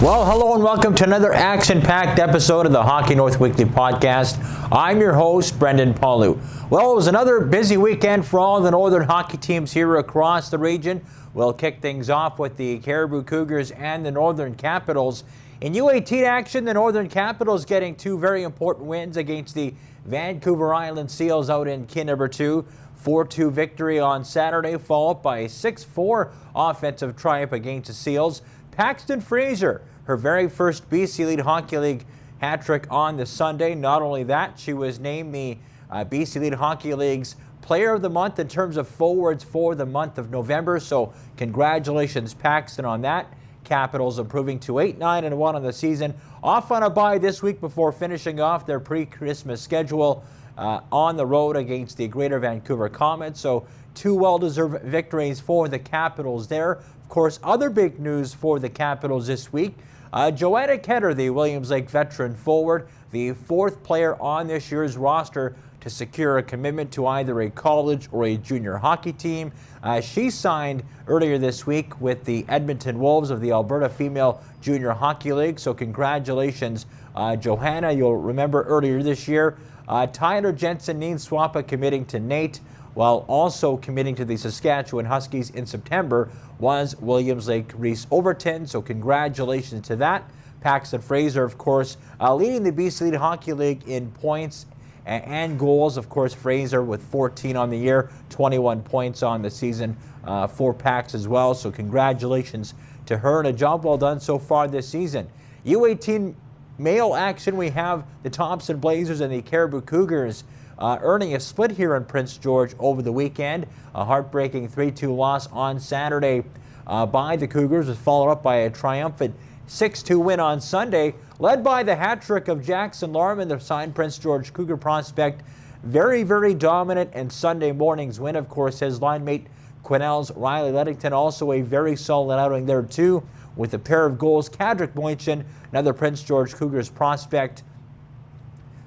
Well, hello and welcome to another action-packed episode of the Hockey North Weekly Podcast. I'm your host, Brendan Paulou. Well, it was another busy weekend for all the Northern hockey teams here across the region. We'll kick things off with the Caribou Cougars and the Northern Capitals. In U18 action, the Northern Capitals getting two very important wins against the Vancouver Island Seals out in Kin number 2. 4-2 victory on Saturday, followed by a 6-4 offensive triumph against the Seals. Paxton Fraser, her very first BC Elite Hockey League hat-trick on the Sunday. Not only that, she was named the BC Elite Hockey League's Player of the Month in terms of forwards for the month of November. So congratulations, Paxton, on that. Capitals improving to 8-9-1 on the season. Off on a bye this week before finishing off their pre-Christmas schedule on the road against the Greater Vancouver Comets. So two well-deserved victories for the Capitals there. Of course, other big news for the Capitals this week. Joanna Ketter, the Williams Lake veteran forward, the fourth player on this year's roster to secure a commitment to either a college or a junior hockey team. She signed earlier this week with the Edmonton Wolves of the Alberta Female Junior Hockey League. So congratulations, Johanna. You'll remember earlier this year, Tyler Jensen-Swapa committing to Nate, while also committing to the Saskatchewan Huskies in September was Williams Lake Reese Overton. So congratulations to that. Paxton Fraser, of course, leading the BC Elite Hockey League in points and goals. Of course, Fraser with 14 on the year, 21 points on the season for Pax as well. So congratulations to her and a job well done so far this season. U18 male action, we have the Thompson Blazers and the Caribou Cougars earning a split here in Prince George over the weekend. A heartbreaking 3-2 loss on Saturday by the Cougars was followed up by a triumphant 6-2 win on Sunday, led by the hat trick of Jackson Larman, the signed Prince George Cougar prospect. Very, very dominant, and Sunday morning's win, of course, his line mate Quinnell's Riley Lettington, also a very solid outing there too, with a pair of goals. Kadrick Boynton, another Prince George Cougars prospect,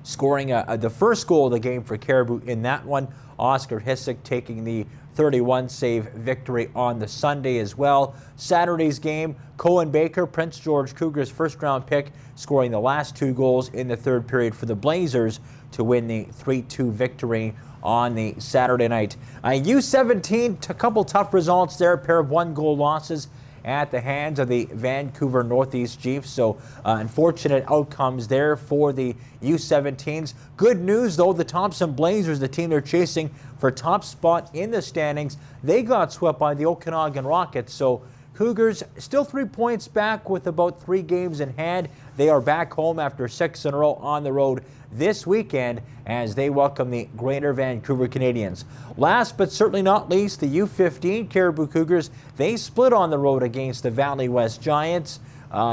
scoring the first goal of the game for Caribou in that one. Oscar Hissick taking the 31-save victory on the Sunday as well. Saturday's game, Cohen Baker, Prince George Cougars' first-round pick, scoring the last two goals in the third period for the Blazers to win the 3-2 victory on the Saturday night. U17, a couple tough results there, a pair of one-goal losses at the hands of the Vancouver Northeast Chiefs. So unfortunate outcomes there for the U17s. Good news, though, the Thompson Blazers, the team they're chasing for top spot in the standings, they got swept by the Okanagan Rockets. So Cougars still 3 points back with about 3 games in hand. They are back home after 6 in a row on the road this weekend as they welcome the Greater Vancouver Canadians. Last but certainly not least, the U15 Caribou Cougars, they split on the road against the Valley West Giants.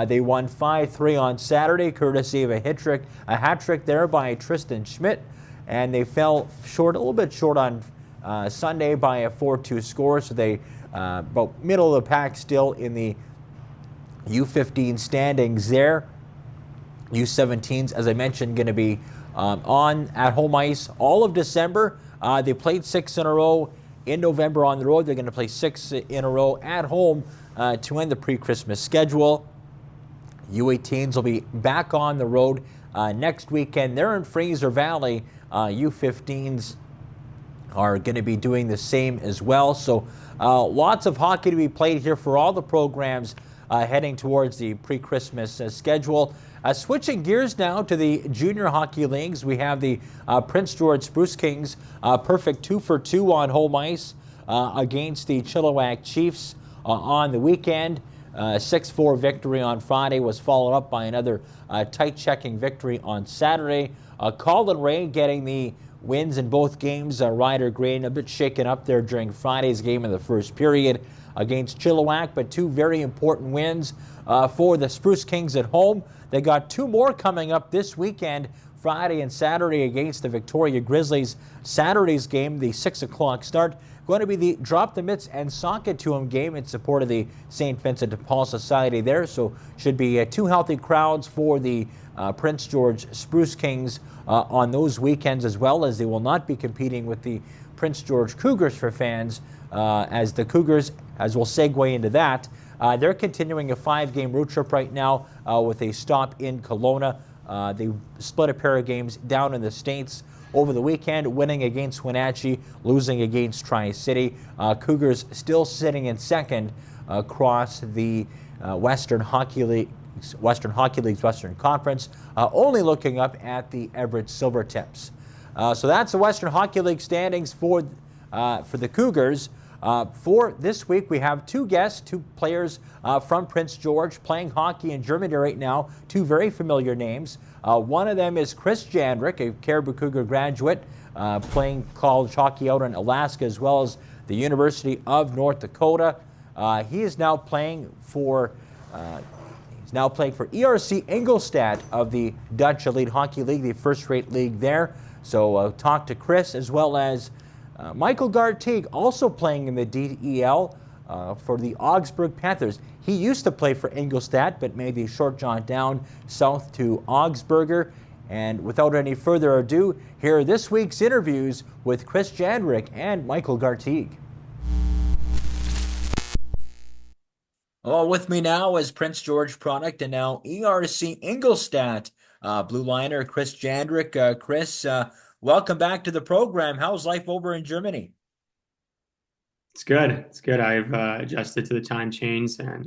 They won 5-3 on Saturday, courtesy of a hat trick there by Tristan Schmidt, and they fell short, a little bit short on Sunday by a 4-2 score. So they about middle of the pack still in the U15 standings there. U17s, as I mentioned, going to be on at home ice all of December. They played 6 in a row in November on the road. They're going to play 6 in a row at home to end the pre-Christmas schedule. U18s will be back on the road next weekend. They're in Fraser Valley. U15s are going to be doing the same as well. So lots of hockey to be played here for all the programs heading towards the pre-Christmas schedule. Switching gears now to the junior hockey leagues, we have the Prince George Spruce Kings, perfect 2-for-2 on home ice against the Chilliwack Chiefs on the weekend. 6-4 victory on Friday was followed up by another tight checking victory on Saturday. Colin Ray getting the wins in both games. Ryder Green a bit shaken up there during Friday's game in the first period against Chilliwack, but 2 very important wins for the Spruce Kings at home. They got 2 more coming up this weekend, Friday and Saturday against the Victoria Grizzlies. Saturday's game, the 6 o'clock start, going to be the Drop the Mitts and Sock It to 'em game in support of the St. Vincent de Paul Society there. So should be 2 healthy crowds for the Prince George Spruce Kings on those weekends, as well as they will not be competing with the Prince George Cougars for fans, as the Cougars, as we'll segue into that, They're continuing a 5-game road trip right now with a stop in Kelowna. They split a pair of games down in the States over the weekend, winning against Wenatchee, losing against Tri-City. Cougars still sitting in second across the Western Hockey League's Western Conference, only looking up at the Everett Silvertips. So that's the Western Hockey League standings for the Cougars. For this week, we have two guests, two players from Prince George playing hockey in Germany right now, two very familiar names. One of them is Chris Jandric, a Caribou Cougar graduate, playing college hockey out in Alaska as well as the University of North Dakota. He is now playing for ERC Ingolstadt of the Dutch Elite Hockey League, the first-rate league there. So talk to Chris as well as Michael Garteig, also playing in the DEL for the Augsburg Panthers. He used to play for Ingolstadt, but made the short jaunt down south to Augsburger. And without any further ado, here are this week's interviews with Chris Jandric and Michael Garteig. Well, with me now is Prince George product and now ERC Ingolstadt blue liner Chris Jandric. Chris, welcome back to the program. How's life over in Germany? It's good. It's good. I've adjusted to the time change and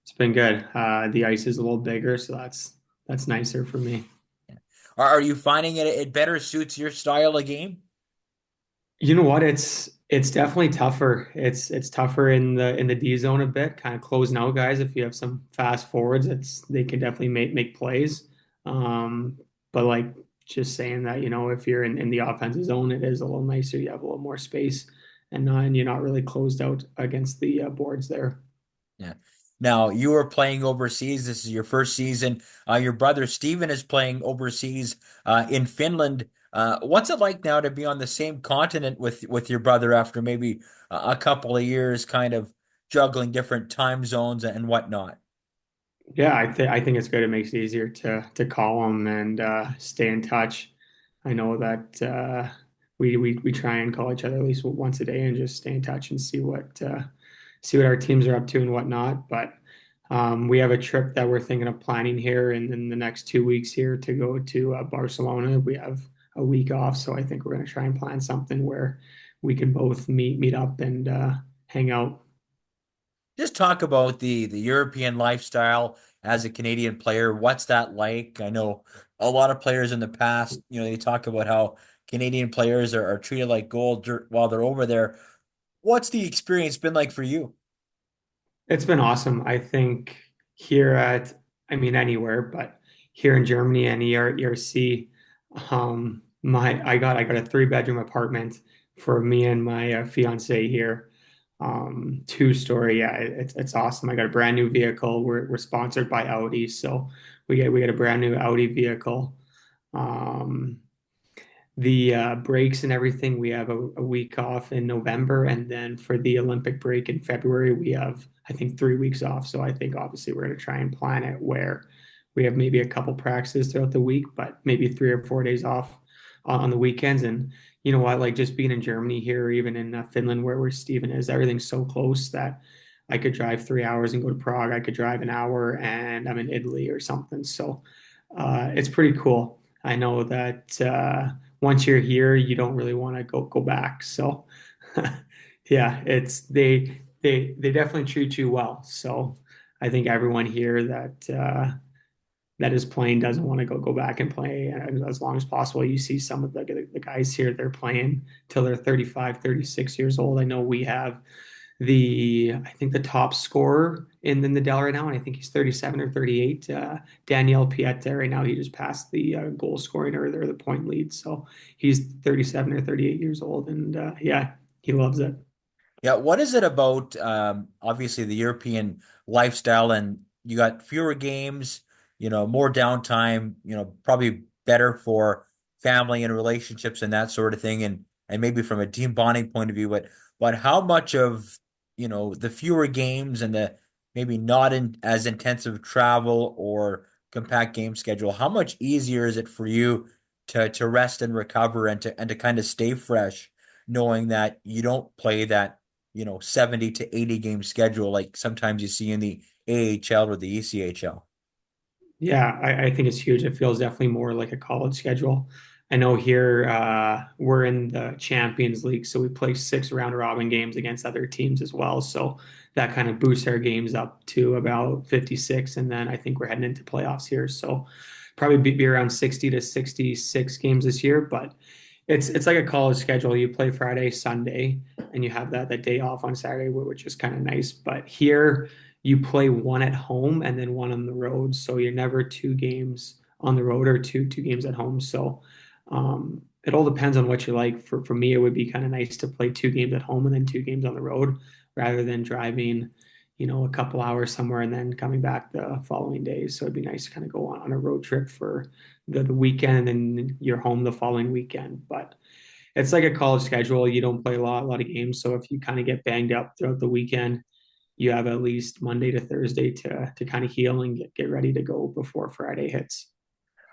it's been good. The ice is a little bigger, so that's nicer for me. Are you finding it better suits your style of game? You know what? It's definitely tougher. It's tougher in the D zone a bit, kind of closing out guys. If you have some fast forwards, they can definitely make plays. But like just saying that, if you're in the offensive zone, it is a little nicer. You have a little more space, and you're not really closed out against the boards there. Yeah. Now, you are playing overseas. This is your first season. Your brother Steven is playing overseas in Finland. What's it like now to be on the same continent with your brother after maybe a couple of years kind of juggling different time zones and whatnot? Yeah, I think it's good. It makes it easier to call them and stay in touch. I know that we try and call each other at least once a day and just stay in touch and see what our teams are up to and whatnot. But we have a trip that we're thinking of planning here in the next 2 weeks here to go to Barcelona. We have a week off, so I think we're going to try and plan something where we can both meet up and hang out. Just talk about the European lifestyle as a Canadian player. What's that like? I know a lot of players in the past, they talk about how Canadian players are treated like gold while they're over there. What's the experience been like for you? It's been awesome. I think here I mean, anywhere, but here in Germany and ERC, I got a 3-bedroom apartment for me and my fiance here. 2-story. Yeah, it's awesome. I got a brand new vehicle. We're sponsored by Audi, so we get a brand new Audi vehicle. Um, the breaks and everything, we have a week off in November, and then for the Olympic break in February, we have, I think, 3 weeks off. So I think obviously we're going to try and plan it where we have maybe a couple practices throughout the week, but maybe 3 or 4 days off on the weekends. And you know what, like just being in Germany here, or even in Finland, where Stephen is, everything's so close that I could drive 3 hours and go to Prague. I could drive an hour and I'm in Italy or something. So it's pretty cool. I know that once you're here, you don't really want to go back. So yeah, it's they definitely treat you well. So I think everyone here that is playing doesn't want to go back and play as long as possible. You see some of the guys here, they're playing till they're 35, 36 years old. I know we have I think the top scorer in the Dell right now, and I think he's 37 or 38. Daniel Piette right now, he just passed the goal scoring or the point lead. So he's 37 or 38 years old, and yeah, he loves it. Yeah, what is it about obviously the European lifestyle and you got fewer games, more downtime, probably better for family and relationships and that sort of thing and maybe from a team bonding point of view, but how much of, the fewer games and the maybe not as intensive travel or compact game schedule, how much easier is it for you to rest and recover and to kind of stay fresh knowing that you don't play that 70 to 80 game schedule like sometimes you see in the AHL or the ECHL. Yeah, I think it's huge. It feels definitely more like a college schedule. I know here we're in the Champions League, so we play six round robin games against other teams as well. So that kind of boosts our games up to about 56. And then I think we're heading into playoffs here. So probably be around 60 to 66 games this year. But it's like a college schedule. You play Friday, Sunday, and you have that day off on Saturday, which is kind of nice. But here you play one at home and then one on the road. So you're never two games on the road or two games at home. So it all depends on what you like. For me, it would be kind of nice to play two games at home and then two games on the road rather than driving, a couple hours somewhere and then coming back the following days. So it'd be nice to kind of go on a road trip for the weekend and then you're home the following weekend. But it's like a college schedule. You don't play a lot of games. So if you kind of get banged up throughout the weekend, you have at least Monday to Thursday to kind of heal and get ready to go before Friday hits.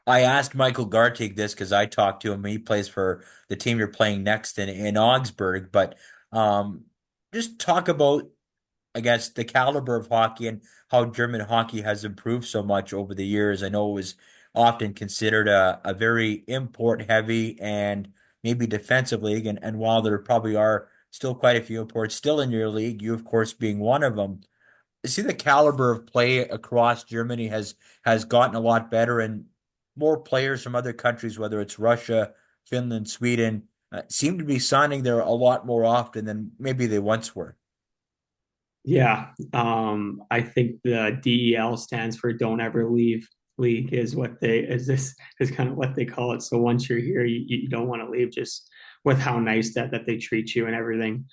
I asked Michael Garteig this because I talked to him. He plays for the team you're playing next in Augsburg. But um, just talk about, I guess, the caliber of hockey and how German hockey has improved so much over the years. I know it was often considered a very import heavy and maybe defensive league. And while there probably are still quite a few imports still in your league, you, of course, being one of them, see the caliber of play across Germany has gotten a lot better, and more players from other countries, whether it's Russia, Finland, Sweden, seem to be signing there a lot more often than maybe they once were. Yeah, I think the DEL stands for "Don't Ever Leave League" is what they is this is kind of what they call it. So once you're here, you don't want to leave. Just with how nice that they treat you and everything.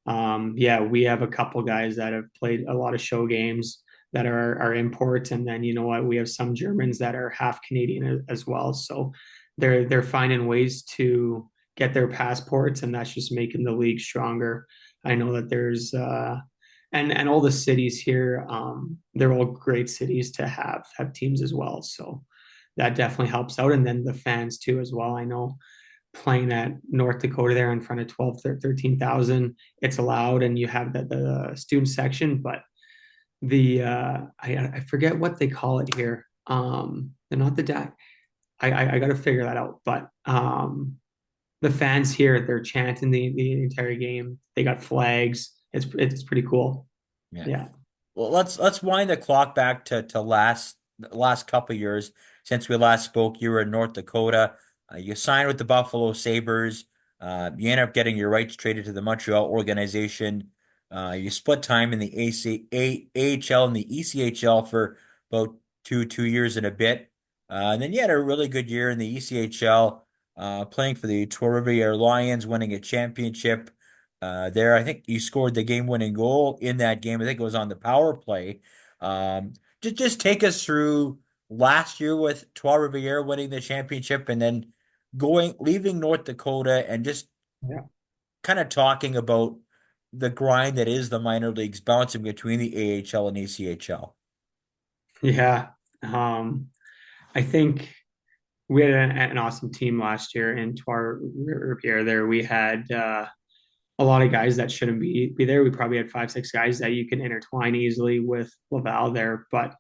Yeah, we have a couple guys that have played a lot of show games that are imports, and then you know what, we have some Germans that are half Canadian as well. So they're finding ways to get their passports, and that's just making the league stronger. I know that there's and all the cities here, they're all great cities to have teams as well. So that definitely helps out. And then the fans too as well. I know playing at North Dakota there in front of 12, 13,000, it's allowed and you have the student section, but I forget what they call it here. They're not the DAC. I got to figure that out. But the fans here, they're chanting the entire game. They got flags. It's pretty cool. Yeah. Yeah. Well, let's wind the clock back to last couple years since we last spoke. You were in North Dakota. You signed with the Buffalo Sabres. You ended up getting your rights traded to the Montreal organization. You split time in the AHL and the ECHL for about two years and a bit. And then you had a really good year in the ECHL, playing for the Trois-Rivières Lions, winning a championship. There, I think you scored the game-winning goal in that game. I think it was on the power play. Just take us through last year with Trois-Rivières winning the championship, and then leaving North Dakota, and just Yeah. kind of talking about the grind that is the minor leagues, bouncing between the AHL and ECHL. Yeah. Um, I think we had an awesome team last year in Trois Riviere there. We had a lot of guys that shouldn't be there. We probably had five, six guys that you can intertwine easily with Laval there, but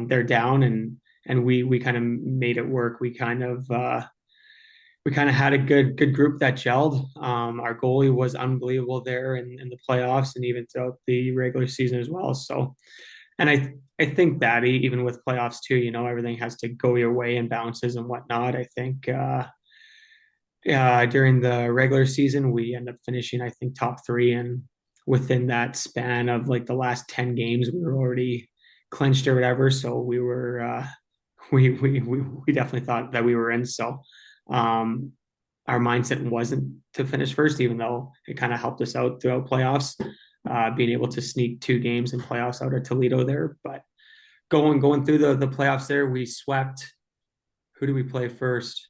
they're down and we kind of made it work. We kind of had a good group that gelled. Our goalie was unbelievable there in the playoffs and even throughout the regular season as well. So, and I think that even with playoffs too, everything has to go your way and bounces and whatnot. I think during the regular season we end up finishing I think top three, and within that span of like the last 10 games we were already clinched or whatever. So we were we definitely thought that we were in. So um, our mindset wasn't to finish first, even though it kind of helped us out throughout playoffs, being able to sneak two games in playoffs out of Toledo there. But going through the playoffs there, we swept. Who do we play first?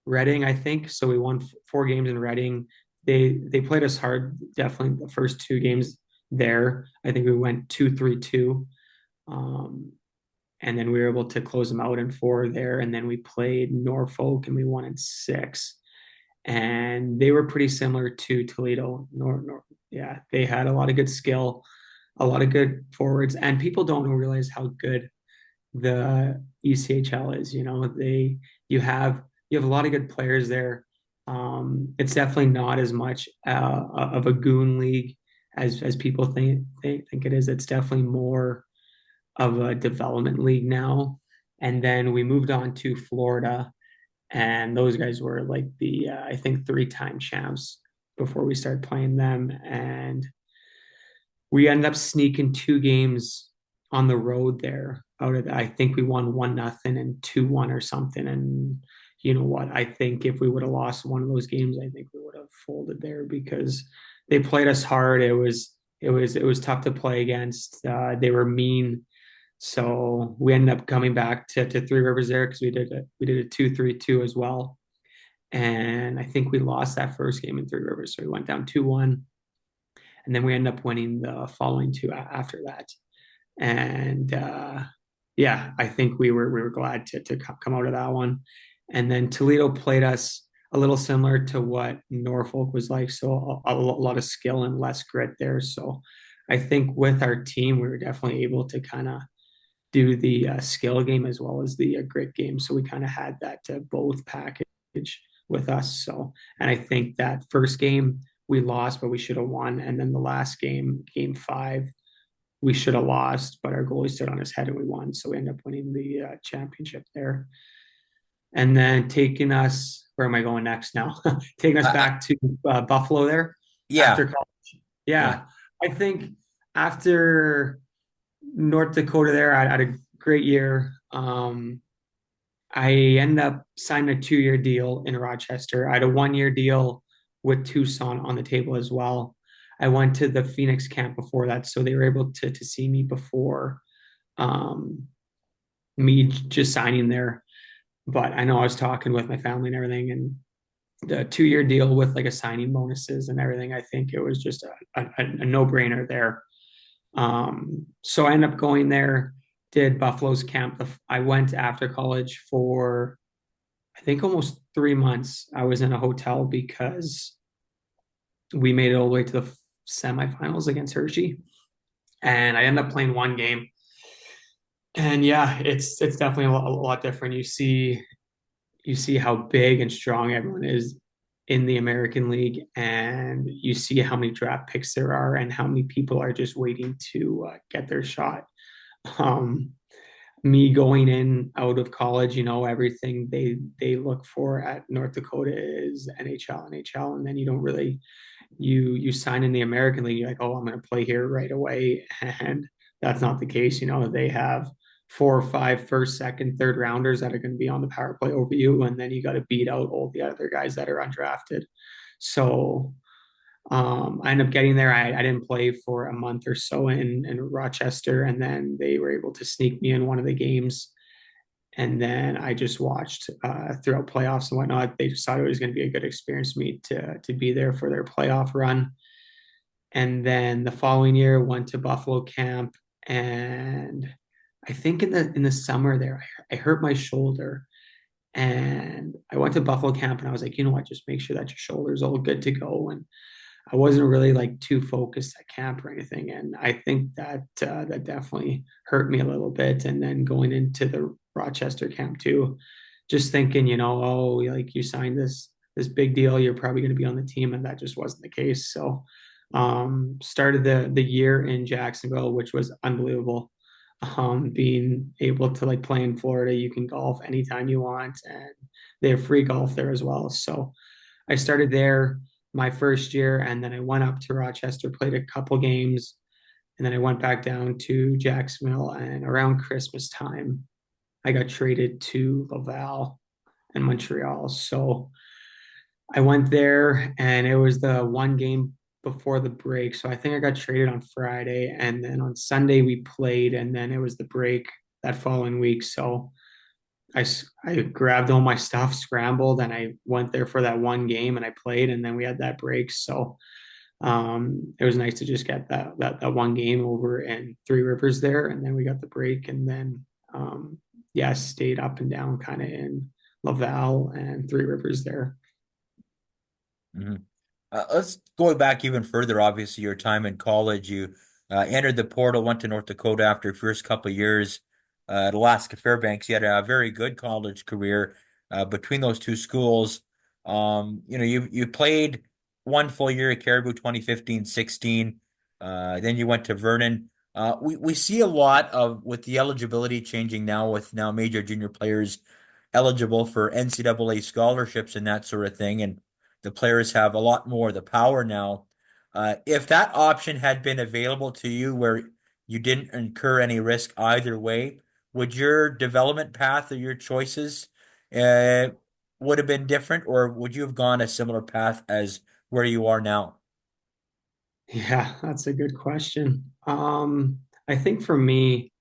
Reading, I think. So we won four games in Reading. They played us hard, definitely the first two games there. I think we went 2-3-2. Um, and then we were able to close them out in four there. And then we played Norfolk and we won in six. and they were pretty similar to Toledo. Yeah, they had a lot of good skill, a lot of good forwards, and people don't realize how good the ECHL is. You have you have a lot of good players there. It's definitely not as much of a goon league as people think it is. It's definitely more of a development league now. And then we moved on to Florida, and those guys were like the I think three-time champs before we started playing them, and we ended up sneaking two games on the road there. Out of that, I think we won 1-0 and 2-1 or something. And you know what? I think if we would have lost one of those games, I think we would have folded there because they played us hard. It was tough to play against. They were mean, so we ended up coming back to Three Rivers there because we did a 2-3-2 as well. And I think we lost that first game in Three Rivers, so we went down 2-1, and then we ended up winning the following two after that. And yeah, I think we were glad to come out of that one. And then Toledo played us a little similar to what Norfolk was like, so a lot of skill and less grit there. So I think with our team, we were definitely able to kind of do the skill game as well as the grit game. So we kind of had that both package with us. So, and I think that first game we lost, but we should have won. And then the last game, game 5, we should have lost, but our goalie stood on his head and we won. So we ended up winning the championship there. And then taking us, where am I going next now? Taking us back to Buffalo there Yeah. after college. Yeah. Yeah, I think after North Dakota there, I had a great year. I ended up signing a 2-year deal in Rochester. I had a 1-year deal with Tucson on the table as well. I went to the Phoenix camp before that, so they were able to see me before um, me just signing there. But I know I was talking with my family and everything, and the 2-year deal with like a signing bonuses and everything, I think it was just a no-brainer there. So I ended up going there, did Buffalo's camp. I went after college for I think almost 3 months. I was in a hotel because we made it all the way to the semifinals against Hershey, and I ended up playing one game. And yeah, it's definitely a lot different. You see how big and strong everyone is in the American League, and you see how many draft picks there are and how many people are just waiting to get their shot. Um, Me going in out of college, everything they look for at North Dakota is NHL, and then you don't really you sign in the American League, you're like, oh, I'm going to play here right away, and that's not the case. They have 4 or 5 first, second, third rounders that are going to be on the power play over you, and then you got to beat out all the other guys that are undrafted. So I ended up getting there. I didn't play for a month or so in Rochester, and then they were able to sneak me in one of the games. And then I just watched throughout playoffs and whatnot. They just thought it was going to be a good experience for me to be there for their playoff run. And then the following year, went to Buffalo camp, and I think in the summer there, I hurt my shoulder, and I went to Buffalo camp, and I was like, you know what, just make sure that your shoulder's all good to go. And I wasn't really like too focused at camp or anything, and I think that definitely hurt me a little bit. And then going into the Rochester camp too, just thinking, oh, like you signed this big deal, you're probably going to be on the team, and that just wasn't the case. So, started the year in Jacksonville, which was unbelievable. Being able to like play in Florida, you can golf anytime you want, and they have free golf there as well. So I started there my first year, and then I went up to Rochester, played a couple games, and then I went back down to Jacksonville. And around Christmas time, I got traded to Laval and Montreal. So I went there, and it was the one game before the break. So I think I got traded on Friday, and then on Sunday we played, and then it was the break that following week. So I grabbed all my stuff, scrambled, and I went there for that one game, and I played, and then we had that break. So it was nice to just get that one game over in Three Rivers there, and then we got the break, and then yeah, stayed up and down kind of in Laval and Three Rivers there. Mhm. Let's go back even further. Obviously, your time in college, you entered the portal, went to North Dakota after your first couple of years at Alaska Fairbanks. You had a very good college career between those two schools. You played one full year at Caribou 2015-16. Then you went to Vernon. We see a lot of with the eligibility changing now, with now major junior players eligible for NCAA scholarships and that sort of thing, and the players have a lot more of the power now. If that option had been available to you where you didn't incur any risk either way, would your development path or your choices uh, would have been different, or would you have gone a similar path as where you are now? Yeah, that's a good question. I think for me,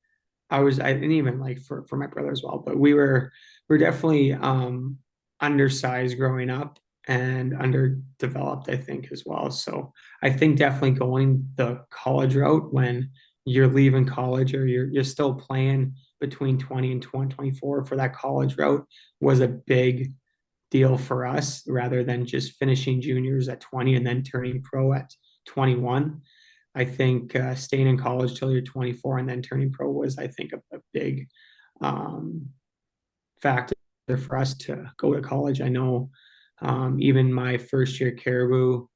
I didn't even like for my brother as well, but we're definitely undersized growing up and underdeveloped, I think, as well. So I think definitely going the college route when you're leaving college or you're still playing between 20 and 24 for that college route was a big deal for us rather than just finishing juniors at 20 and then turning pro at 21. I think staying in college till you're 24 and then turning pro was, I think, a big um, factor for us to go to college. I know even my first year at Caribou,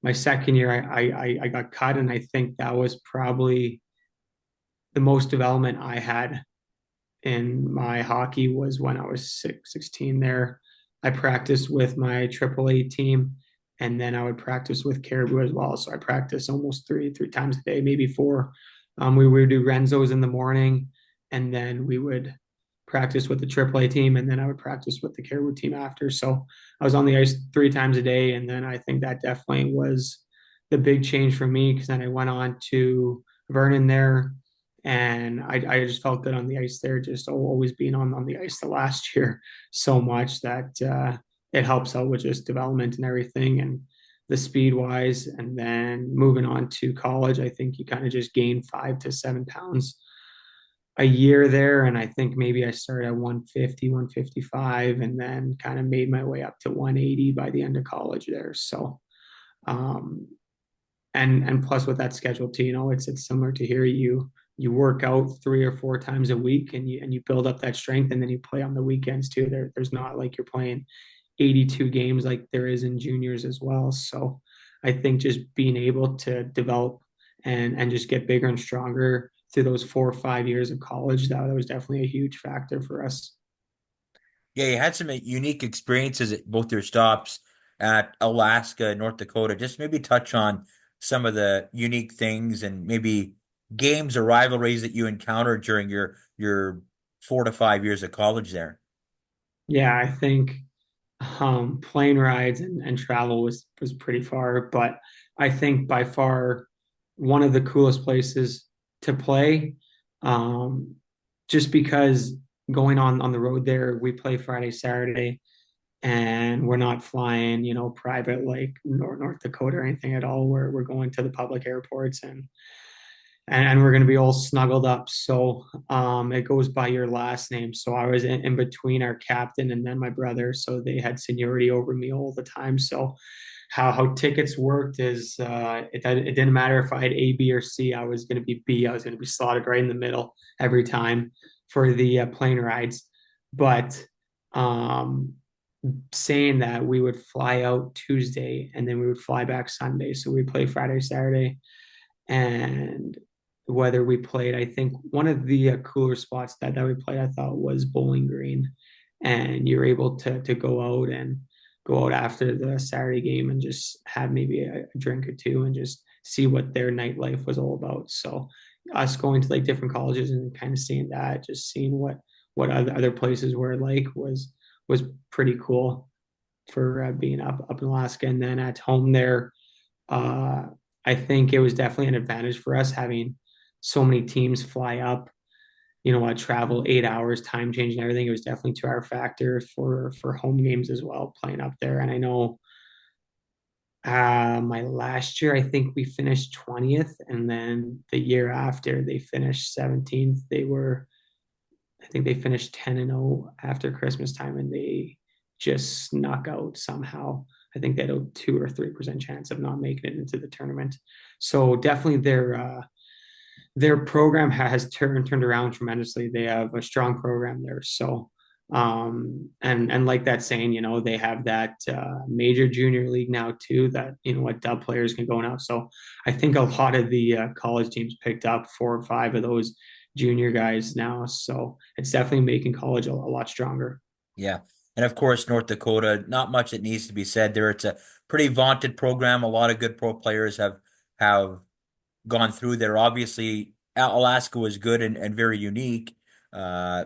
my second year, I got cut, and I think that was probably the most development I had in my hockey was when I was 16 there. I practiced with my AAA team, and then I would practice with Caribou as well. So I practiced almost three times a day, maybe four. We would do Renzo's in the morning, and then we would practice with the AAA team, and then I would practice with the Caribou team after. So I was on the ice three times a day, and then I think that definitely was the big change for me because then I went on to Vernon there, and I just felt good on the ice there, just always being on the ice the last year so much that it helps out with just development and everything and the speed wise. And then moving on to college, I think you kind of just gain 5 to 7 pounds a year there. And I think maybe I started at 150, 155, and then kind of made my way up to 180 by the end of college there. So, um, and plus with that schedule too, it's similar to here. You work out 3 or 4 times a week, and you build up that strength, and then you play on the weekends too. There's not like you're playing 82 games like there is in juniors as well. So I think just being able to develop and just get bigger and stronger through those 4 or 5 years of college, that was definitely a huge factor for us. Yeah, you had some unique experiences at both your stops at Alaska and North Dakota. Just maybe touch on some of the unique things and maybe games or rivalries that you encountered during your 4 to 5 years of college there. Yeah, I think plane rides and travel was pretty far, but I think by far one of the coolest places to play, um, just because going on the road there, we play Friday, Saturday, and we're not flying, private like North Dakota or anything at all. We're going to the public airports and we're going to be all snuggled up. So it goes by your last name. So I was in between our captain and then my brother. So they had seniority over me all the time. So how tickets worked is it didn't matter if I had A, B, or C. I was going to be B. I was going to be slotted right in the middle every time for the plane rides. But um, saying that we would fly out Tuesday and then we would fly back Sunday. So we play Friday, Saturday, and whether we played, I think one of the cooler spots that we played, I thought was Bowling Green, and you're able to go out after the Saturday game and just have maybe a drink or two and just see what their nightlife was all about. So us going to like different colleges and kind of seeing that, just seeing what other places were like was pretty cool for being up in Alaska. And then at home there, uh, I think it was definitely an advantage for us having so many teams fly up. Travel 8 hours, time change and everything. It was definitely to our factor for home games as well, playing up there. And I know my last year, I think we finished 20th, and then the year after they finished 17th. I think they finished 10-0 after Christmas time, and they just snuck out somehow. I think they had a 2 or 3% chance of not making it into the tournament. So definitely their program has turned around tremendously. They have a strong program there. So and like that saying, they have that major junior league now too, that what dub players can go now. So I think a lot of the college teams picked up 4 or 5 of those junior guys now. So it's definitely making college a lot stronger. Yeah. And of course, North Dakota, not much that needs to be said there. It's a pretty vaunted program. A lot of good pro players have gone through there. Obviously, Alaska was good and very unique,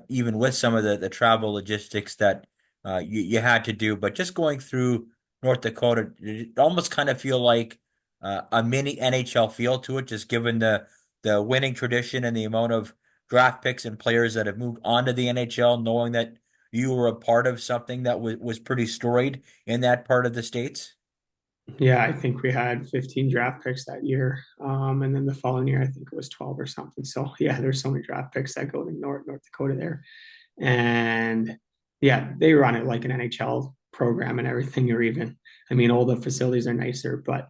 even with some of the travel logistics that you had to do. But just going through North Dakota, it almost kind of feel like a mini NHL feel to it, just given the winning tradition and the amount of draft picks and players that have moved on to the NHL, knowing that you were a part of something that was pretty storied in that part of the States. Yeah, I think we had 15 draft picks that year. And then the following year, I think it was 12 or something. So yeah, there's so many draft picks that go to North Dakota there. And yeah, they run it like an NHL program and everything, or even, I mean, all the facilities are nicer, but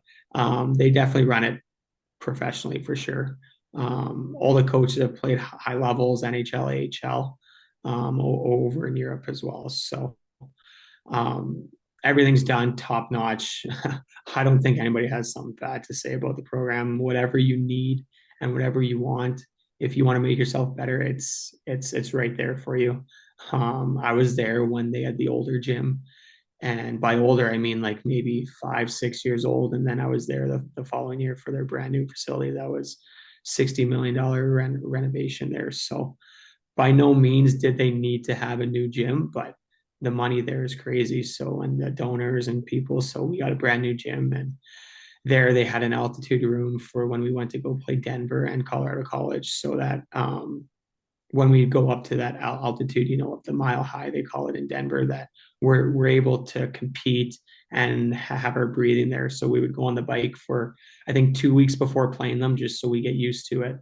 they definitely run it professionally for sure. All the coaches have played high levels, NHL, AHL, over in Europe as well. So um, everything's done top notch. I don't think anybody has something bad to say about the program. Whatever you need and whatever you want, if you want to make yourself better, it's right there for you. I was there when they had the older gym, and by older I mean like maybe 5, 6 years old. And then I was there the following year for their brand new facility that was $60 million renovation there. So by no means did they need to have a new gym, but the money there is crazy. So, and the donors and people. So we got a brand new gym, and there they had an altitude room for when we went to go play Denver and Colorado College. So that when we go up to that altitude, up the mile high, they call it in Denver, that we're able to compete and have our breathing there. So we would go on the bike for, I think, 2 weeks before playing them, just so we get used to it.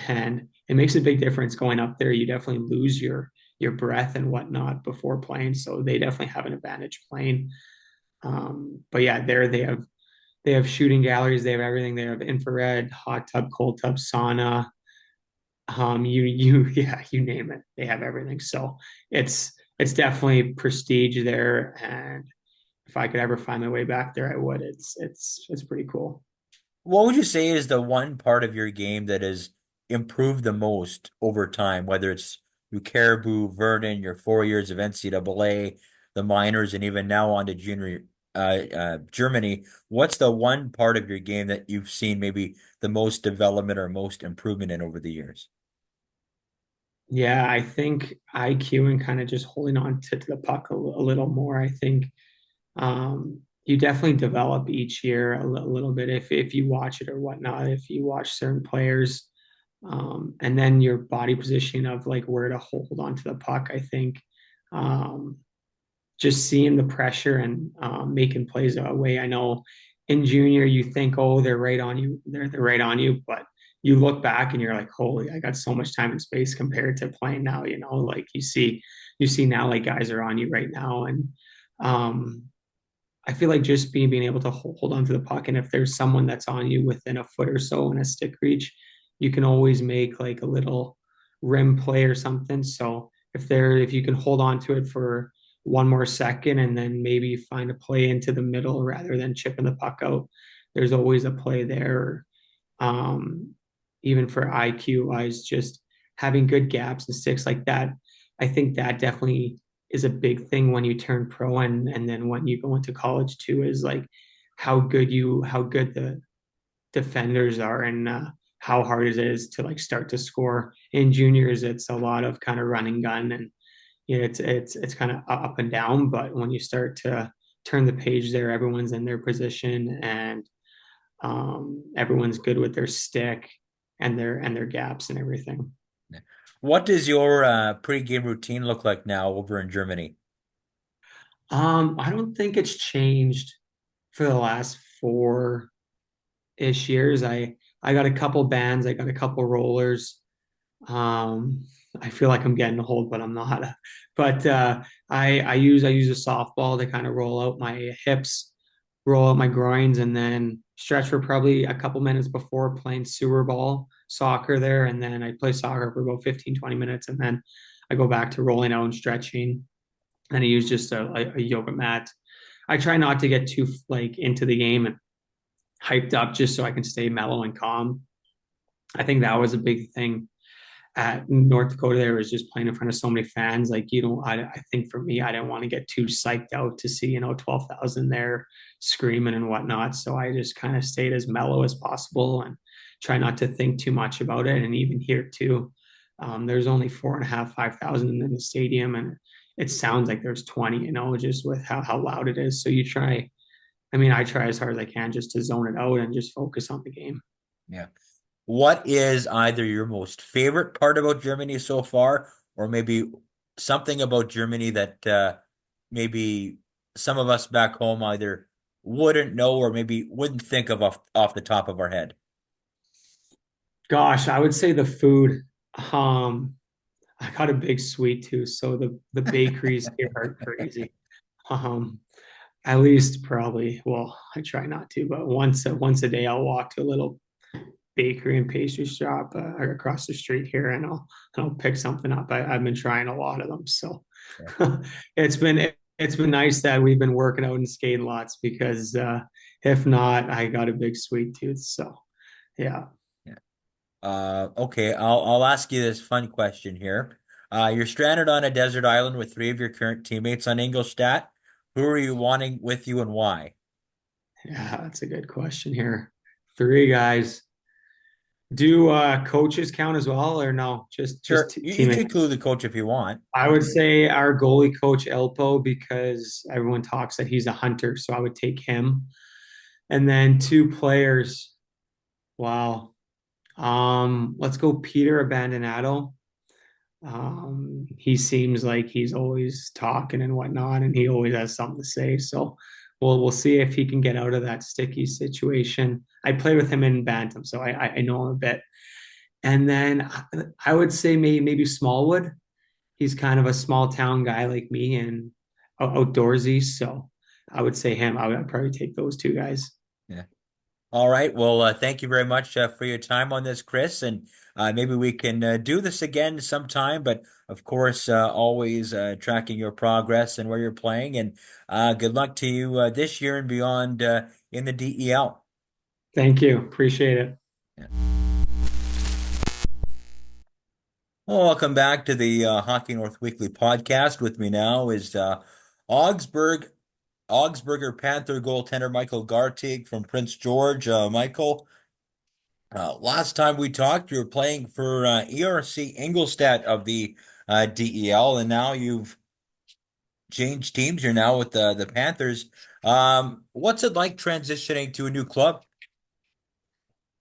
And it makes a big difference going up there. You definitely lose your breath and whatnot before playing, so they definitely have an advantage playing. But yeah, there they have shooting galleries, they have everything. They have infrared, hot tub, cold tub, sauna. Yeah, you name it, they have everything. So it's definitely prestige there, and if I could ever find my way back there, I would. It's pretty cool. What would you say is the one part of your game that has improved the most over time, whether it's through Caribou, Vernon, your 4 years of NCAA, the minors, and even now on to junior Germany? What's the one part of your game that you've seen maybe the most development or most improvement in over the years? Yeah, I think IQ and kind of just holding on to the puck a little more. I think you definitely develop each year a little bit if you watch it or whatnot. If you watch certain players, and then your body positioning of like where to hold onto the puck. I think um, just seeing the pressure and making plays away. I know in junior you think, oh, they're right on you, they're right on you, but you look back and you're like, holy, I got so much time and space compared to playing now. Like you see now like guys are on you right now, and um, I feel like just being able to hold on to the puck, and if there's someone that's on you within a foot or so in a stick reach, you can always make like a little rim play or something. So if you can hold on to it for one more second and then maybe find a play into the middle rather than chipping the puck out, there's always a play there. Um, Even for IQ wise, just having good gaps and sticks like that, I think that definitely is a big thing when you turn pro, and then when you go into college too, is like how good the defenders are, and how hard it is to like start to score. In juniors it's a lot of kind of run and gun, and it's kind of up and down, but when you start to turn the page there, everyone's in their position, and everyone's good with their stick and their gaps and everything. What does your pregame routine look like now over in Germany? I don't think it's changed for the last 4-ish years. I got a couple bands, I got a couple rollers. Um, I feel like I'm getting old, but I'm not. But I use a softball to kind of roll out my hips. roll out my groins, and then stretch for probably a couple minutes before playing sewer ball soccer there. And then I play soccer for about 15-20 minutes, and then I go back to rolling out and stretching. And I use just a yoga mat. I try not to get too like into the game and hyped up just so I can stay mellow and calm. I think that was a big thing at North Dakota. There was just playing in front of so many fans. Like, you know, I think for me, I didn't want to get too psyched out to see, 12,000 there screaming and whatnot. So I just kind of stayed as mellow as possible and try not to think too much about it. And even here too, there's only 4.5, 5,000 in the stadium, and it sounds like there's 20, just with how loud it is. So you try, I try as hard as I can just to zone it out and just focus on the game. Yeah. What is either your most favorite part about Germany so far, or maybe something about Germany that maybe some of us back home either wouldn't know or maybe wouldn't think of off the top of our head? Gosh, I would say the food. Um, I got a big sweet tooth, so the bakeries here are crazy. Um, at least probably, well, I try not to, but once a day I'll walk to a little bakery and pastry shop across the street here, and I'll pick something up. I've been trying a lot of them, so Yeah. it's been nice that we've been working out and skating lots, because if not, I got a big sweet tooth. So yeah. Yeah. Okay, I'll ask you this fun question here. You're stranded on a desert island with three of your current teammates on Ingolstadt. Who are you wanting with you and why? Yeah, that's a good question here. Three guys. Do coaches count as well, or no? Just Sure, you can teammates. include the coach if you want. I would say our goalie coach Elpo, because everyone talks that he's a hunter, so I would take him. And then two players. Wow. Let's go Peter Abandonado. He seems like he's always talking and whatnot, and he always has something to say. So we'll see if he can get out of that sticky situation. I played with him in Bantam, so I know him a bit. And then I would say maybe Smallwood. He's kind of a small town guy like me and outdoorsy. So I would say him. I'd probably take those two guys. Yeah. All right. Well, thank you very much for your time on this, Chris. And maybe we can do this again sometime. But of course, always tracking your progress and where you're playing. And good luck to you this year and beyond in the DEL. Thank you. Appreciate it. Yeah. Well, welcome back to the Hockey North Weekly podcast. With me now is Augsburg Augsburger Panther goaltender Michael Garteig from Prince George. Michael, last time we talked, you were playing for ERC Ingolstadt of the DEL, and now you've changed teams. You're now with the Panthers. What's it like transitioning to a new club?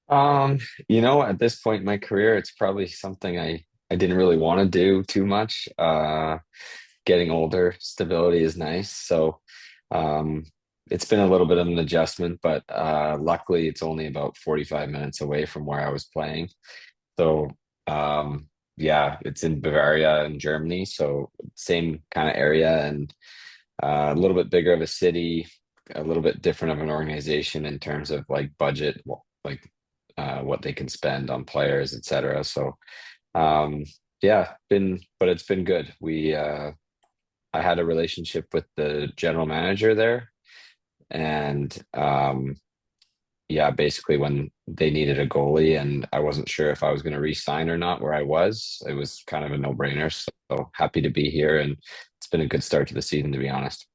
Um, at this point in my career, it's probably something I didn't really want to do too much. Getting older, stability is nice. So, um, it's been a little bit of an adjustment, but luckily it's only about 45 minutes away from where I was playing. So, yeah, it's in Bavaria in Germany, so same kind of area and a little bit bigger of a city, a little bit different of an organization in terms of like budget, like what they can spend on players, etc. So yeah, but it's been good. I had a relationship with the general manager there, and yeah, basically when they needed a goalie and I wasn't sure if I was going to re-sign or not where I was, it was kind of a no-brainer. So happy to be here, and it's been a good start to the season, to be honest.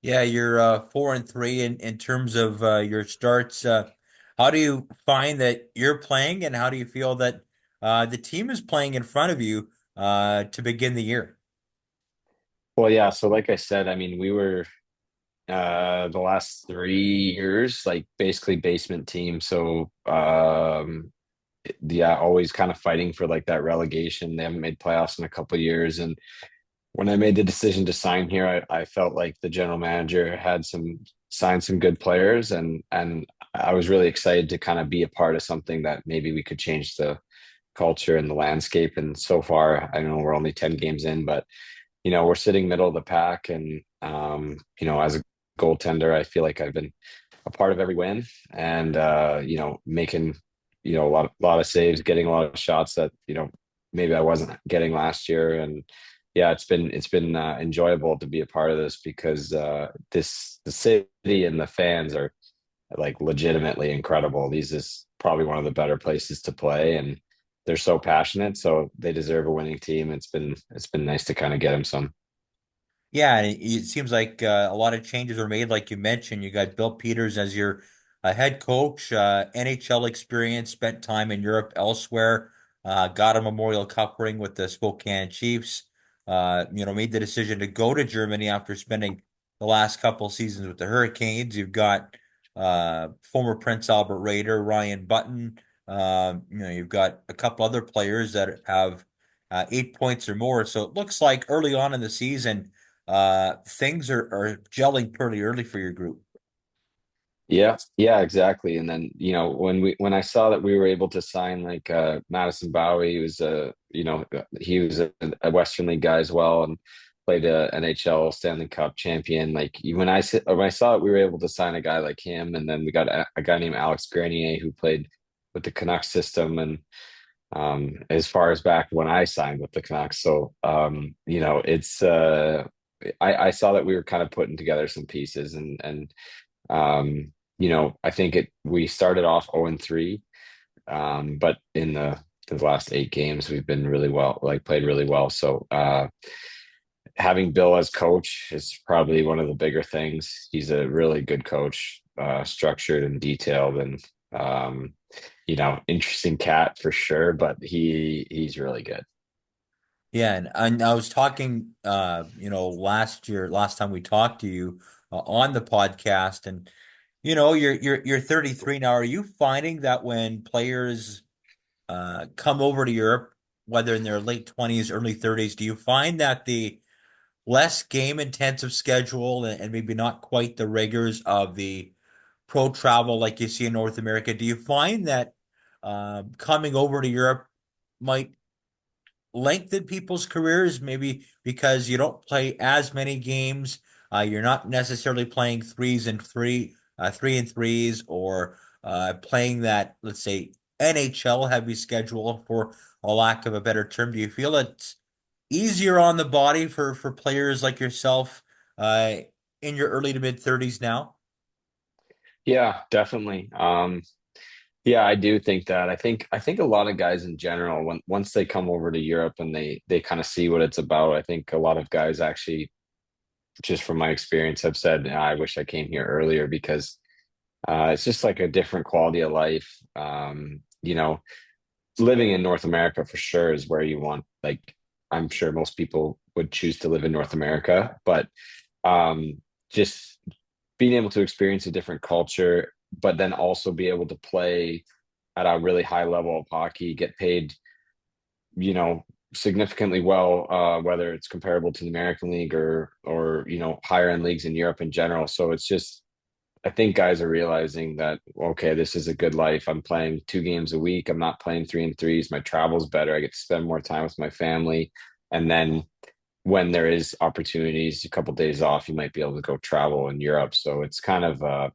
Yeah, you're 4-3 in terms of your starts. How do you find that you're playing, and how do you feel that the team is playing in front of you to begin the year? Well, yeah, so like I said, I mean, we were the last 3 years like basically basement team. So yeah, always kind of fighting for like that relegation. They haven't made playoffs in a couple of years, and when I made the decision to sign here, I felt like the general manager had signed some good players, and I was really excited to kind of be a part of something that maybe we could change the culture and the landscape. And so far, I know we're only 10 games in, but we're sitting middle of the pack, and as a goaltender, I feel like I've been a part of every win, and you know, making, you know, a lot of saves, getting a lot of shots that, you know, maybe I wasn't getting last year. And yeah, it's been enjoyable to be a part of this, because the city and the fans are like legitimately incredible. These is probably one of the better places to play, and they're so passionate, so they deserve a winning team. It's been nice to kind of get them some. Yeah, and it seems like a lot of changes were made. Like you mentioned, you got Bill Peters as your head coach, NHL experience, spent time in Europe elsewhere, got a Memorial Cup ring with the Spokane Chiefs. Made the decision to go to Germany after spending the last couple seasons with the Hurricanes. You've got former Prince Albert Raider Ryan Button. You've got a couple other players that have 8 points or more. So it looks like early on in the season things are gelling pretty early for your group. Yeah, yeah, exactly. And then, you know, when I saw that we were able to sign like Madison Bowie, he was he was a Western League guy as well, and played a NHL Stanley Cup champion. Like when I saw it, we were able to sign a guy like him, and then we got a guy named Alex Grenier who played with the Canucks system, and as far as back when I signed with the Canucks. So you know, it's I saw that we were kind of putting together some pieces, and you know, I think we started off 0-3, but in the last 8 games we've been really well, like played really well. So having Bill as coach is probably one of the bigger things. He's a really good coach, structured and detailed, and you know, interesting cat for sure, but he's really good. Yeah, and I was talking, last time we talked to you on the podcast, and you're 33 now. Are you finding that when players come over to Europe, whether in their late 20s, early 30s, do you find that the less game intensive schedule and maybe not quite the rigors of the pro travel like you see in North America, do you find that coming over to Europe might lengthen people's careers, maybe because you don't play as many games. You're not necessarily playing three and threes, or playing that, let's say, NHL heavy schedule, for a lack of a better term. Do you feel it's easier on the body for players like yourself uh, in your early to mid 30s now? Yeah, definitely. Yeah, I do think that. I think a lot of guys in general, once they come over to Europe and they kind of see what it's about, I think a lot of guys actually, just from my experience, have said, "Ah, I wish I came here earlier," because it's just like a different quality of life. You know, living in North America for sure is where you want. Like, I'm sure most people would choose to live in North America, but just being able to experience a different culture, but then also be able to play at a really high level of hockey, get paid, you know, significantly well, whether it's comparable to the American League or you know, higher end leagues in Europe in general. So it's just, I think guys are realizing that, okay, this is a good life. I'm playing 2 games a week. I'm not playing 3 and 3s. My travel's better. I get to spend more time with my family. And then when there is opportunities, a couple days off, you might be able to go travel in Europe. So it's kind of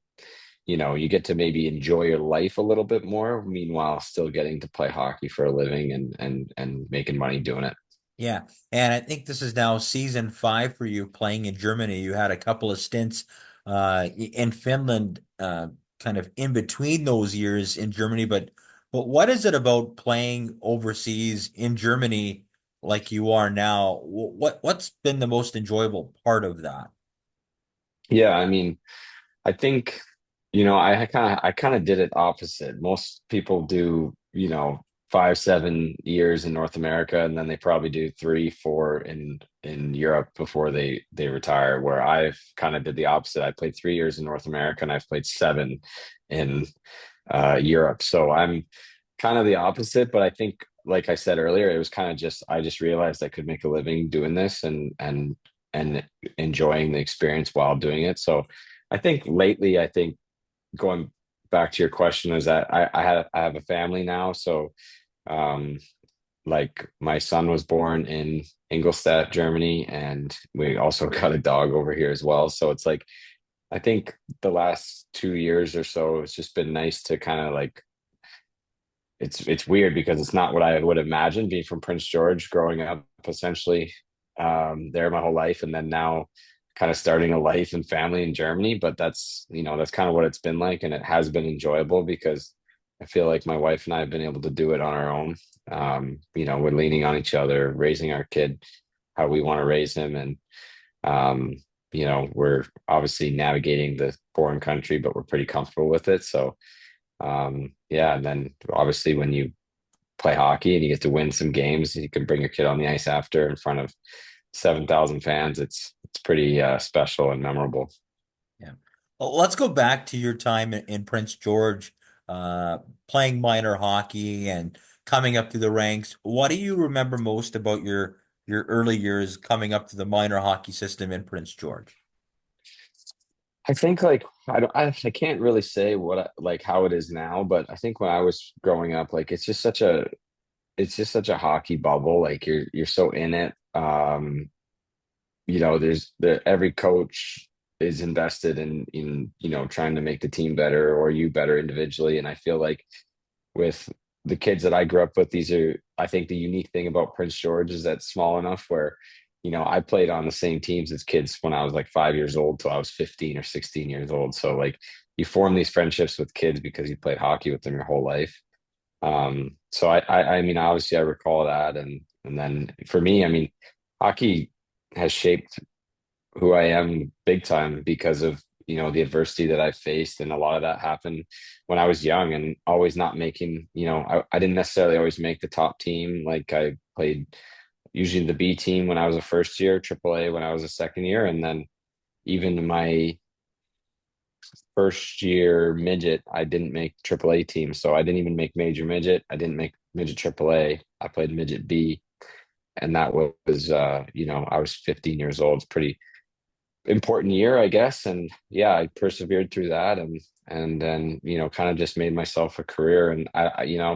you know, you get to maybe enjoy your life a little bit more, meanwhile still getting to play hockey for a living and making money doing it. Yeah, and I think this is now season 5 for you playing in Germany. You had a couple of stints in Finland, kind of in between those years in Germany. But what is it about playing overseas in Germany like you are now? What's been the most enjoyable part of that? Yeah, I mean, I think, you know, I kind of did it opposite. Most people do, you know, 5, 7 years in North America, and then they probably do 3, 4 in Europe before they retire. Where I've kind of did the opposite. I played 3 years in North America, and I've played 7 in Europe. So I'm kind of the opposite. But I think, like I said earlier, it was kind of just, I just realized I could make a living doing this, and enjoying the experience while doing it. So I think lately, I think, going back to your question, is that I have a family now. So um like my son was born in Ingolstadt, Germany, and we also got a dog over here as well. So it's like I think the last 2 years or so, it's just been nice to kind of like it's weird because it's not what I would imagine being from Prince George, growing up essentially there my whole life, and then now kind of starting a life and family in Germany. But that's kind of what it's been like, and it has been enjoyable because I feel like my wife and I have been able to do it on our own. We're leaning on each other, raising our kid how we want to raise him, and um, we're obviously navigating the foreign country, but we're pretty comfortable with it. So yeah, and then obviously when you play hockey and you get to win some games, you can bring your kid on the ice after in front of 7,000 fans. It's pretty special and memorable. Yeah. Well, let's go back to your time in Prince George, uh, playing minor hockey and coming up through the ranks. What do you remember most about your early years coming up to the minor hockey system in Prince George? I think like I can't really say like how it is now, but I think when I was growing up, like it's just such a hockey bubble. Like you're so in it. There's every coach is invested in trying to make the team better or you better individually. And I feel like with the kids that I grew up with, I think the unique thing about Prince George is that it's small enough where, I played on the same teams as kids when I was like 5 years old till I was 15 or 16 years old. So like you form these friendships with kids because you played hockey with them your whole life. So I mean, obviously I recall that. And then for me, I mean, hockey has shaped who I am big time because of, the adversity that I faced. And a lot of that happened when I was young and always not making, I didn't necessarily always make the top team. Like I played usually the B team when I was a first year, AAA when I was a second year. And then even in my first year midget, I didn't make AAA team. So I didn't even make major midget. I didn't make midget AAA. I played midget B. And that was, I was 15 years old. It's pretty important year, I guess. And yeah, I persevered through that and then, kind of just made myself a career. And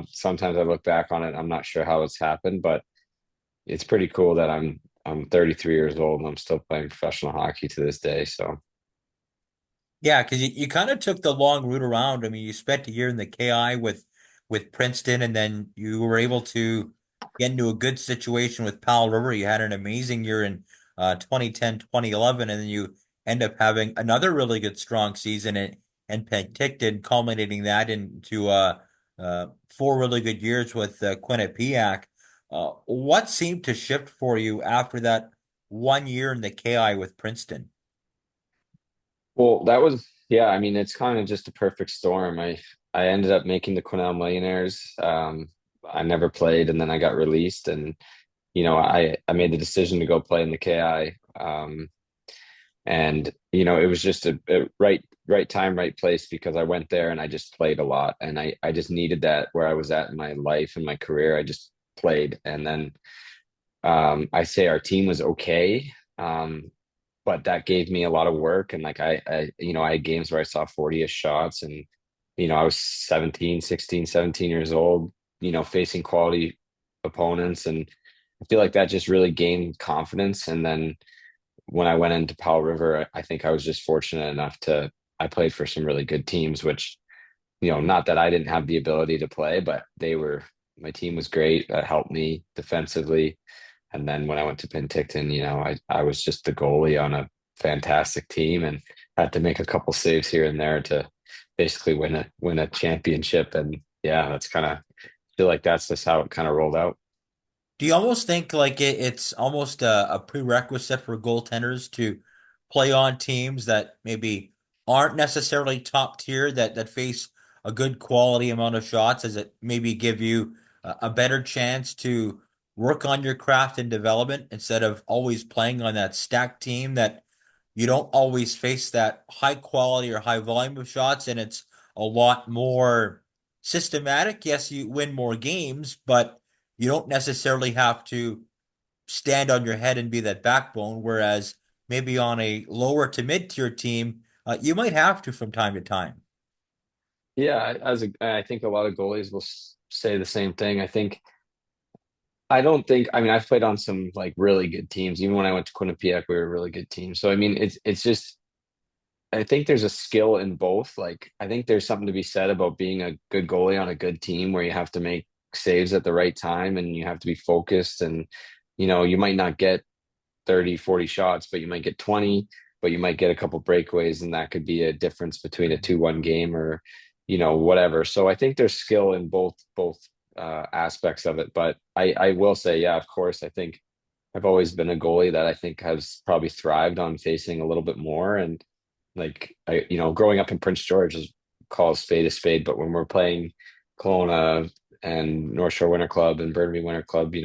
sometimes I look back on it, I'm not sure how it's happened, but it's pretty cool that I'm 33 years old and I'm still playing professional hockey to this day. So Yeah, because you kind of took the long route around. I mean, you spent a year in the KI with Princeton, and then you were able to get into a good situation with Powell River. You had an amazing year in 2010, 2011, and then you end up having another really good, strong season and Penticton, culminating that into four really good years with Quinnipiac. What seemed to shift for you after that 1 year in the KI with Princeton? well, that was yeah, I mean it's kind of just a perfect storm. I ended up making the Quesnel Millionaires. I never played and then I got released and I made the decision to go play in the KI. And it was just a right time, right place because I went there and I just played a lot and I just needed that where I was at in my life and my career. I just played and then I say our team was okay. But that gave me a lot of work and like I had games where I saw 40ish shots and I was 17, 16, 17 years old, facing quality opponents and I feel like that just really gained confidence and then when I went into Powell River, I think I was just fortunate enough I played for some really good teams, which, not that I didn't have the ability to play, but my team was great. That helped me defensively. And then when I went to Penticton, I was just the goalie on a fantastic team and had to make a couple saves here and there to basically win a championship. And yeah, that's kind of feel like that's just how it kind of rolled out. Do you almost think like it's almost a prerequisite for goaltenders to play on teams that maybe aren't necessarily top tier that face a good quality amount of shots? Does it maybe give you a better chance to work on your craft and development instead of always playing on that stacked team that you don't always face that high quality or high volume of shots and it's a lot more systematic? Yes, you win more games, but you don't necessarily have to stand on your head and be that backbone. Whereas maybe on a lower to mid tier team, you might have to from time to time. Yeah, I think a lot of goalies will say the same thing. I don't think I mean I've played on some like really good teams. Even when I went to Quinnipiac, we were a really good team. So I mean it's just I think there's a skill in both. Like, I think there's something to be said about being a good goalie on a good team where you have to make saves at the right time and you have to be focused. And, you might not get 30, 40 shots, but you might get 20, but you might get a couple breakaways, and that could be a difference between a 2-1 game or, whatever. So I think there's skill in both aspects of it. But I will say, yeah, of course, I think I've always been a goalie that I think has probably thrived on facing a little bit more. And like growing up in Prince George is call a spade, but when we're playing Kelowna and North Shore Winter Club and Burnaby Winter Club,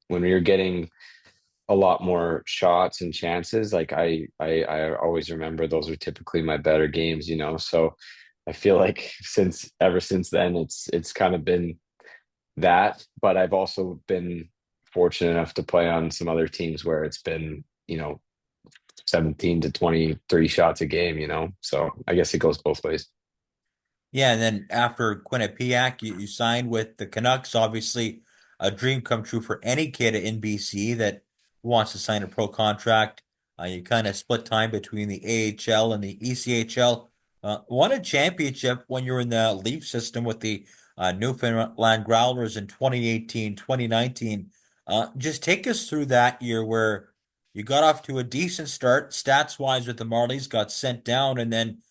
when you're getting a lot more shots and chances, like I always remember those are typically my better games, So I feel like ever since then it's kind of been that, but I've also been fortunate enough to play on some other teams where it's been, 17 to 23 shots a game, So I guess it goes both ways. Yeah, and then after Quinnipiac, you signed with the Canucks. Obviously, a dream come true for any kid in BC that wants to sign a pro contract. You kind of split time between the AHL and the ECHL. Won a championship when you were in the Leaf system with the Newfoundland Growlers in 2018, 2019. Just take us through that year where you got off to a decent start, stats wise, with the Marlies, got sent down, and then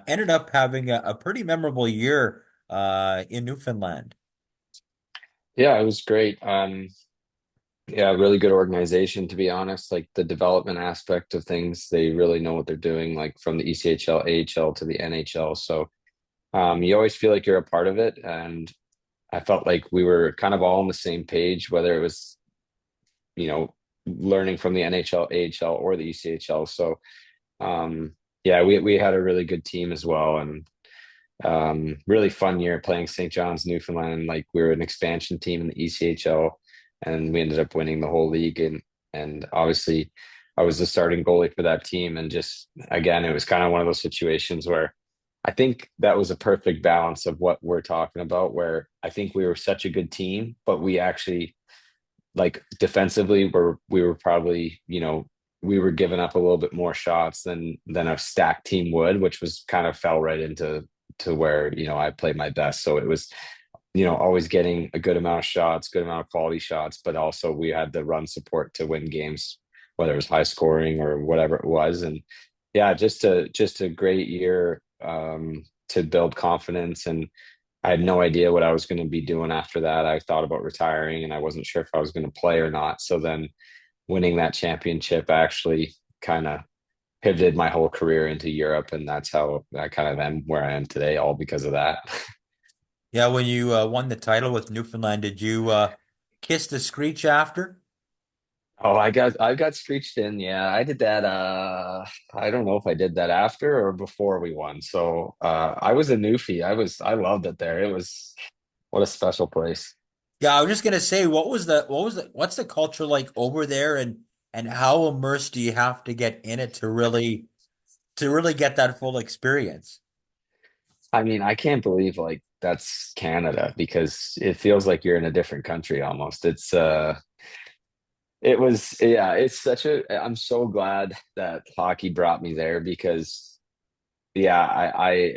ended up having a pretty memorable year in Newfoundland. Yeah, it was great. Yeah, really good organization, to be honest. Like the development aspect of things, they really know what they're doing, like from the ECHL, AHL to the NHL. So you always feel like you're a part of it. And I felt like we were kind of all on the same page, whether it was, learning from the NHL, AHL, or the ECHL. So yeah, we had a really good team as well. And really fun year playing St. John's, Newfoundland. Like we were an expansion team in the ECHL, and we ended up winning the whole league. And obviously, I was the starting goalie for that team. And just again, it was kind of one of those situations where I think that was a perfect balance of what we're talking about. Where I think we were such a good team, but we actually like defensively we were probably we were giving up a little bit more shots than a stacked team would, which was kind of fell right into where I played my best. So it was always getting a good amount of shots, good amount of quality shots, but also we had the run support to win games, whether it was high scoring or whatever it was. And yeah, just a great year to build confidence. And I had no idea what I was going to be doing after that. I thought about retiring and I wasn't sure if I was going to play or not. So then winning that championship actually kind of pivoted my whole career into Europe. And that's how I kind of am where I am today, all because of that. Yeah, when you won the title with Newfoundland, did you kiss the screech after? Oh, I got screeched in. Yeah, I did that. I don't know if I did that after or before we won. So I was a newfie. I loved it there. It was what a special place. Yeah, I was just gonna say, what's the culture like over there, and how immersed do you have to get in it to really get that full experience? I mean, I can't believe like that's Canada because it feels like you're in a different country almost. It was, yeah, I'm so glad that hockey brought me there because yeah,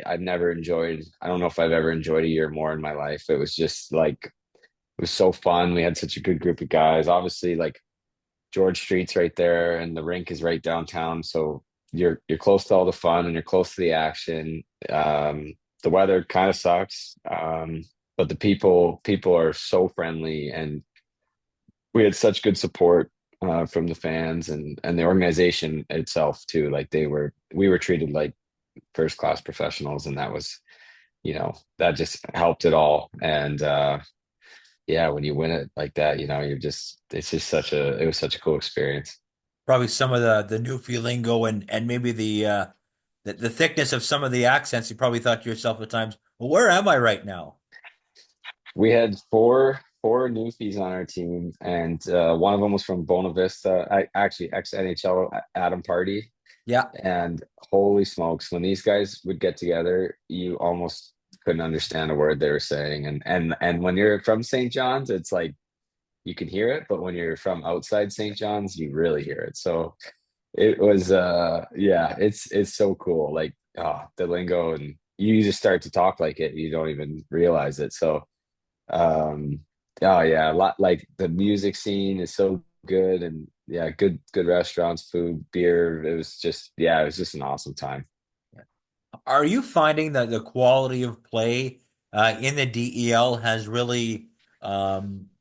I've never enjoyed, I don't know if I've ever enjoyed a year more in my life. It was just like it was so fun. We had such a good group of guys. Obviously, like George Street's right there and the rink is right downtown. So you're close to all the fun and you're close to the action. The weather kind of sucks. But the people are so friendly and we had such good support from the fans and the organization itself too. Like we were treated like first class professionals, and that was, that just helped it all. And yeah, when you win it like that, it's just it was such a cool experience. Probably some of the new lingo and maybe the thickness of some of the accents. You probably thought to yourself at times, well, where am I right now? We had four newfies on our team, and one of them was from Bona Vista. Actually ex NHL Adam Party. Yeah. And holy smokes, when these guys would get together, you almost couldn't understand a word they were saying. And when you're from St. John's, it's like you can hear it, but when you're from outside St. John's, you really hear it. So it was yeah, it's so cool. Like the lingo, and you just start to talk like it, you don't even realize it. So um oh yeah, a lot, like the music scene is so good, and yeah, good restaurants, food, beer. It was just, yeah, it was just an awesome time. Are you finding that the quality of play in the DEL has really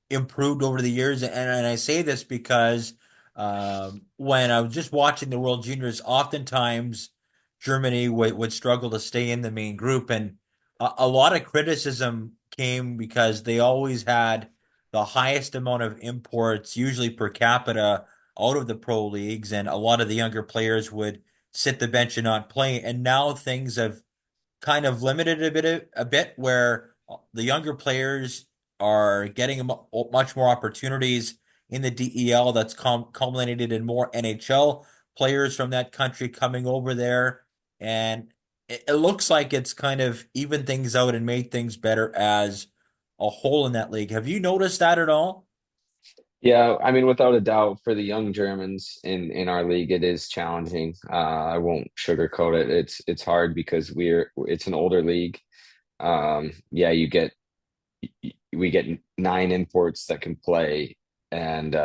improved over the years? And I say this because when I was just watching the World Juniors, oftentimes Germany would struggle to stay in the main group, and a lot of criticism came because they always had the highest amount of imports, usually per capita, out of the pro leagues, and a lot of the younger players would sit the bench and not play. And now things have kind of limited a bit where the younger players are getting much more opportunities in the DEL that's culminated in more NHL players from that country coming over there. And it looks like it's kind of evened things out and made things better as a whole in that league. Have you noticed that at all? Yeah, I mean, without a doubt, for the young Germans in our league, it is challenging. I won't sugarcoat it. It's hard because it's an older league. Yeah, we get 9 imports that can play, and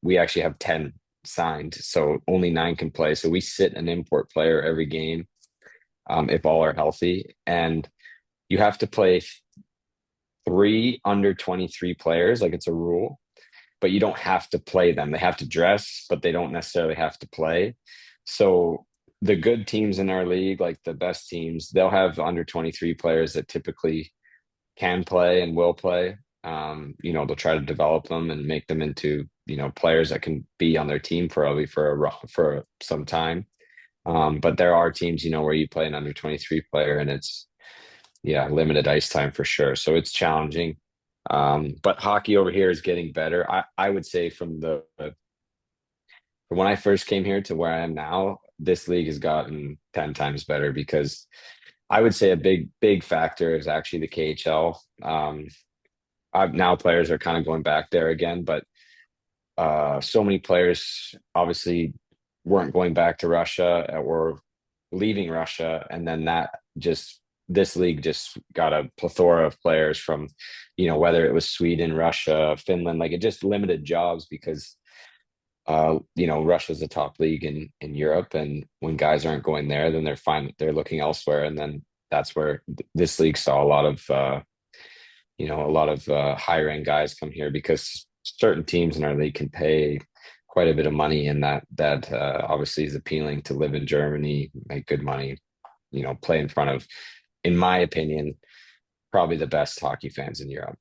we actually have 10 signed, so only 9 can play. So we sit an import player every game, if all are healthy, and you have to play 3 under 23 players, like it's a rule, but you don't have to play them. They have to dress, but they don't necessarily have to play. So the good teams in our league, like the best teams, they'll have under 23 players that typically can play and will play. They'll try to develop them and make them into, players that can be on their team probably for some time. But there are teams, where you play an under 23 player, and it's, yeah, limited ice time for sure. So it's challenging. But hockey over here is getting better. I would say from when I first came here to where I am now, this league has gotten 10 times better, because I would say a big factor is actually the KHL. Now players are kind of going back there again, but so many players obviously weren't going back to Russia or leaving Russia, and then this league just got a plethora of players from, whether it was Sweden, Russia, Finland. Like, it just limited jobs because Russia's the top league in Europe, and when guys aren't going there, then they're looking elsewhere, and then that's where this league saw a lot of higher end guys come here, because certain teams in our league can pay quite a bit of money, and that obviously is appealing to live in Germany, make good money, play in front of, in my opinion, probably the best hockey fans in Europe.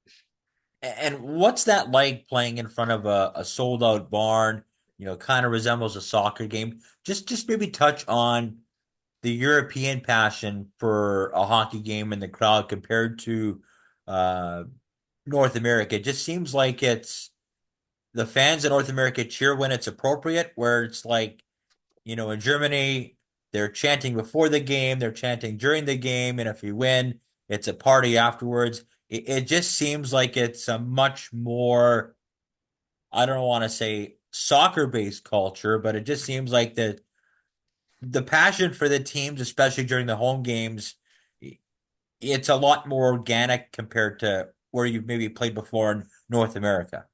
And what's that like playing in front of a sold out barn? Kind of resembles a soccer game. Just maybe touch on the European passion for a hockey game in the crowd compared to uh, North America. It just seems like it's the fans in North America cheer when it's appropriate, where it's like, in Germany, they're chanting before the game, they're chanting during the game, and if you win, it's a party afterwards. It just seems like it's a much more, I don't want to say soccer-based culture, but it just seems like the passion for the teams, especially during the home games, it's a lot more organic compared to where you've maybe played before in North America.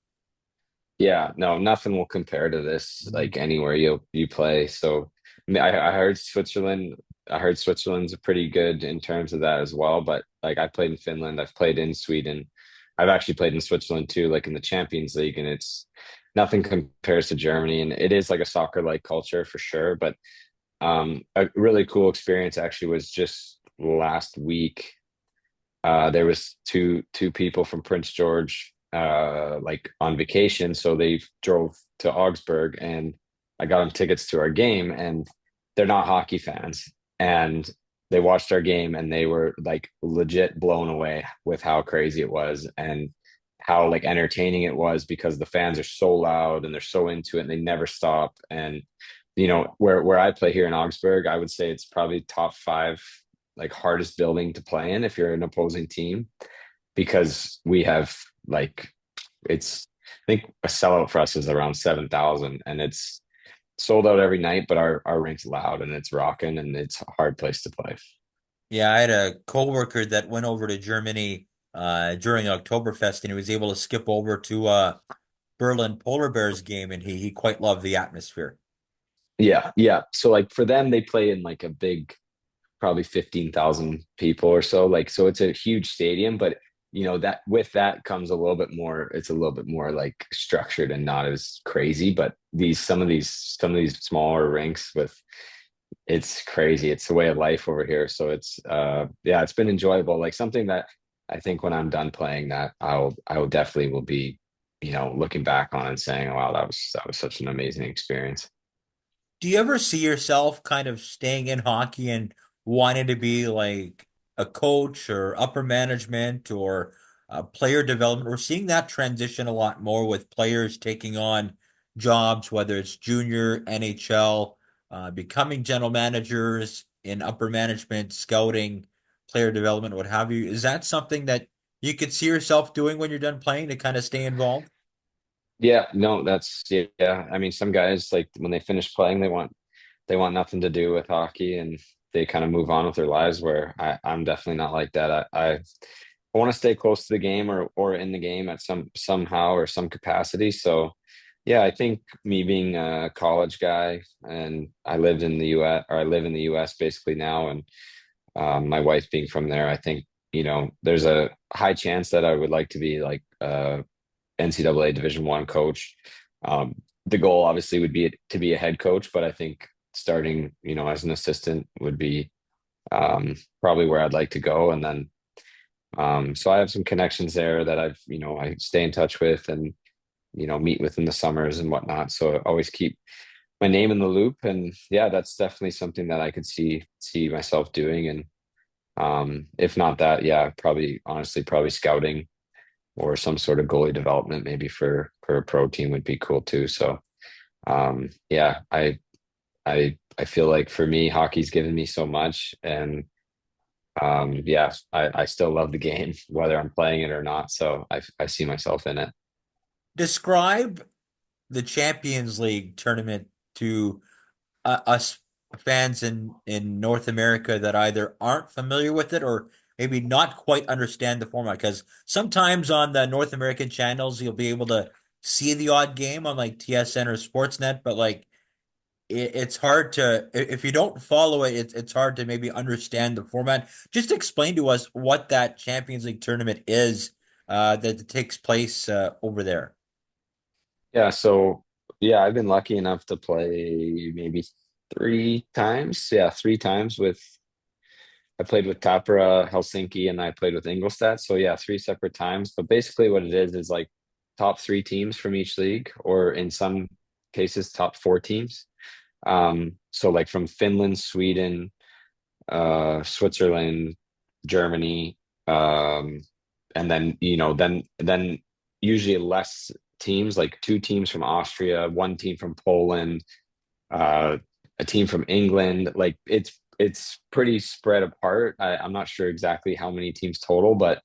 Yeah, no, nothing will compare to this, like anywhere you play. So I mean, I heard Switzerland. I heard Switzerland's pretty good in terms of that as well. But like, I played in Finland, I've played in Sweden, I've actually played in Switzerland too, like in the Champions League, and it's nothing compares to Germany. And it is like a soccer-like culture for sure. But a really cool experience actually was just last week. There was two people from Prince George, like on vacation, so they drove to Augsburg, and I got them tickets to our game, and they're not hockey fans, and they watched our game, and they were like legit blown away with how crazy it was, and how like entertaining it was, because the fans are so loud and they're so into it, and they never stop. And where I play here in Augsburg, I would say it's probably top 5 like hardest building to play in if you're an opposing team, because we have like, it's, I think a sellout for us is around 7,000, and sold out every night, but our rink's loud and it's rocking and it's a hard place to play. Yeah, I had a coworker that went over to Germany during Oktoberfest, and he was able to skip over to Berlin Polar Bears game, and he quite loved the atmosphere. Yeah, yeah. So like for them, they play in like a big, probably 15,000 people or so. Like, so it's a huge stadium, but that with that comes a little bit more, it's a little bit more like structured and not as crazy. But some of these smaller rinks with it's crazy. It's the way of life over here. So it's yeah, it's been enjoyable. Like something that I think when I'm done playing that I will definitely will be, looking back on and saying, wow, that was such an amazing experience. Do you ever see yourself kind of staying in hockey and wanting to be like a coach or upper management or player development? We're seeing that transition a lot more with players taking on jobs, whether it's junior, NHL, becoming general managers in upper management, scouting, player development, what have you. Is that something that you could see yourself doing when you're done playing to kind of stay involved? Yeah, no, that's yeah. I mean, some guys like when they finish playing, they want nothing to do with hockey and they kind of move on with their lives. Where I'm definitely not like that. I want to stay close to the game or in the game at somehow or some capacity. So yeah, I think me being a college guy and I lived in the US or I live in the US basically now, and my wife being from there, I think there's a high chance that I would like to be like NCAA Division I coach. The goal obviously would be to be a head coach, but I think starting, as an assistant would be probably where I'd like to go. And then, so I have some connections there that I stay in touch with and, meet with in the summers and whatnot. So I always keep my name in the loop. And yeah, that's definitely something that I could see myself doing. And if not that, yeah, probably honestly, probably scouting or some sort of goalie development maybe for a pro team would be cool too. So yeah, I feel like for me, hockey's given me so much, and yeah, I still love the game whether I'm playing it or not. So I see myself in it. Describe the Champions League tournament to us fans in North America that either aren't familiar with it or maybe not quite understand the format. Because sometimes on the North American channels, you'll be able to see the odd game on like TSN or Sportsnet, but like it's hard to if you don't follow it, it's hard to maybe understand the format. Just explain to us what that Champions League tournament is that takes place over there. Yeah, so yeah, I've been lucky enough to play maybe three times. Yeah, three times with I played with Tappara, Helsinki, and I played with Ingolstadt. So yeah, three separate times. But basically what it is like top three teams from each league, or in some cases, top four teams. So like from Finland, Sweden, Switzerland, Germany, and then then usually less teams, like two teams from Austria, one team from Poland, uh, a team from England. Like it's pretty spread apart. I'm not sure exactly how many teams total, but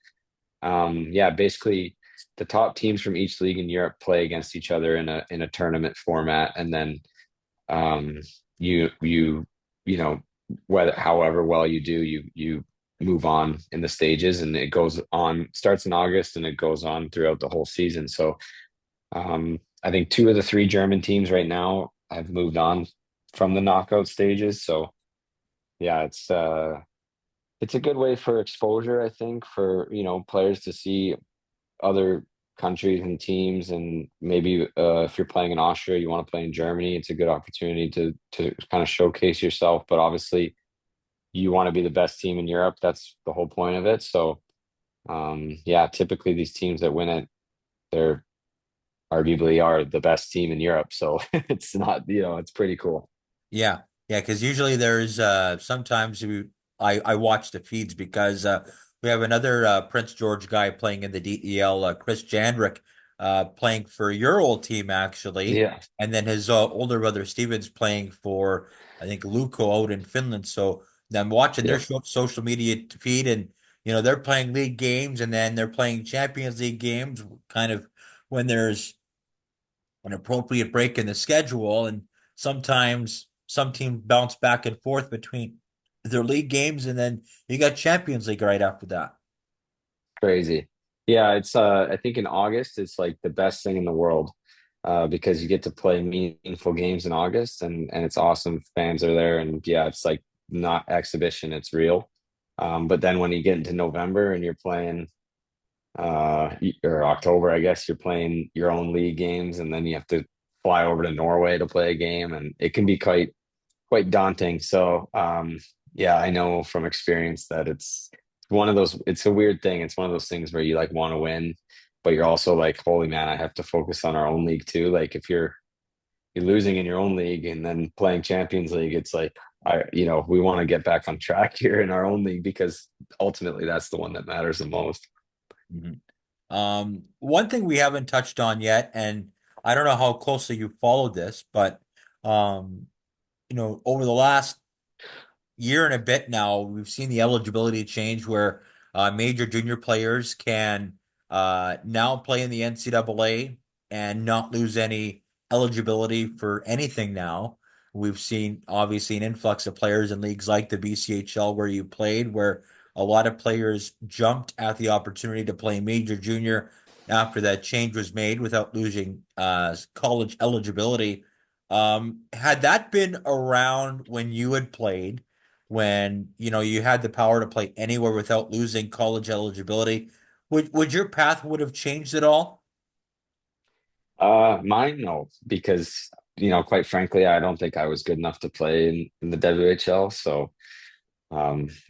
yeah, basically the top teams from each league in Europe play against each other in a tournament format, and then um, you know whether however well you do, you move on in the stages, and it goes on starts in August and it goes on throughout the whole season. So I think two of the three German teams right now have moved on from the knockout stages. So yeah, it's a good way for exposure, I think, for players to see other countries and teams, and maybe if you're playing in Austria, you want to play in Germany, it's a good opportunity to kind of showcase yourself. But obviously, you want to be the best team in Europe. That's the whole point of it. So, yeah, typically these teams that win it, they're arguably are the best team in Europe. So it's not, it's pretty cool. Yeah, yeah, because usually there's sometimes I watch the feeds because we have another Prince George guy playing in the DEL, Chris Jandric, playing for your old team actually, Yeah, and then his older brother Steven's playing for I think Luko out in Finland. So I'm watching their yeah, social media feed, and they're playing league games, and then they're playing Champions League games, kind of when there's an appropriate break in the schedule. And sometimes some teams bounce back and forth between their league games, and then you got Champions League right after that. Crazy. Yeah, it's I think in August it's like the best thing in the world because you get to play meaningful games in August and it's awesome. Fans are there and yeah, it's like not exhibition, it's real. But then when you get into November and you're playing or October, I guess you're playing your own league games and then you have to fly over to Norway to play a game and it can be quite daunting. So yeah, I know from experience that it's one of those, it's a weird thing. It's one of those things where you like want to win, but you're also like, holy man, I have to focus on our own league too. Like if you're losing in your own league and then playing Champions League, it's like we want to get back on track here in our own league because ultimately that's the one that matters the most. Mhm. One thing we haven't touched on yet, and I don't know how closely you followed this, but um, over the last year and a bit now, we've seen the eligibility change where major junior players can now play in the NCAA and not lose any eligibility for anything now. We've seen obviously an influx of players in leagues like the BCHL where you played, where a lot of players jumped at the opportunity to play major junior after that change was made without losing college eligibility. Had that been around when you had played, when you had the power to play anywhere without losing college eligibility, would your path would have changed at all? Mine, no, because quite frankly, I don't think I was good enough to play in the WHL. So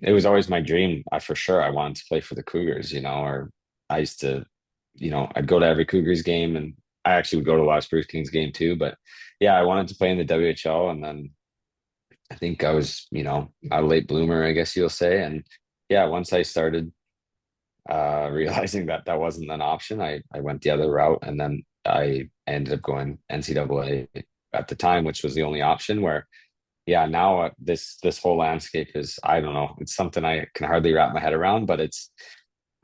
it was always my dream. For sure, I wanted to play for the Cougars, or I used to, I'd go to every Cougars game and I actually would go to a lot of Spruce Kings game too. But yeah, I wanted to play in the WHL. And then I think I was, a late bloomer, I guess you'll say. And yeah, once I started realizing that that wasn't an option, I went the other route. And then I ended up going NCAA at the time, which was the only option where yeah, now this whole landscape is, I don't know, it's something I can hardly wrap my head around, but it's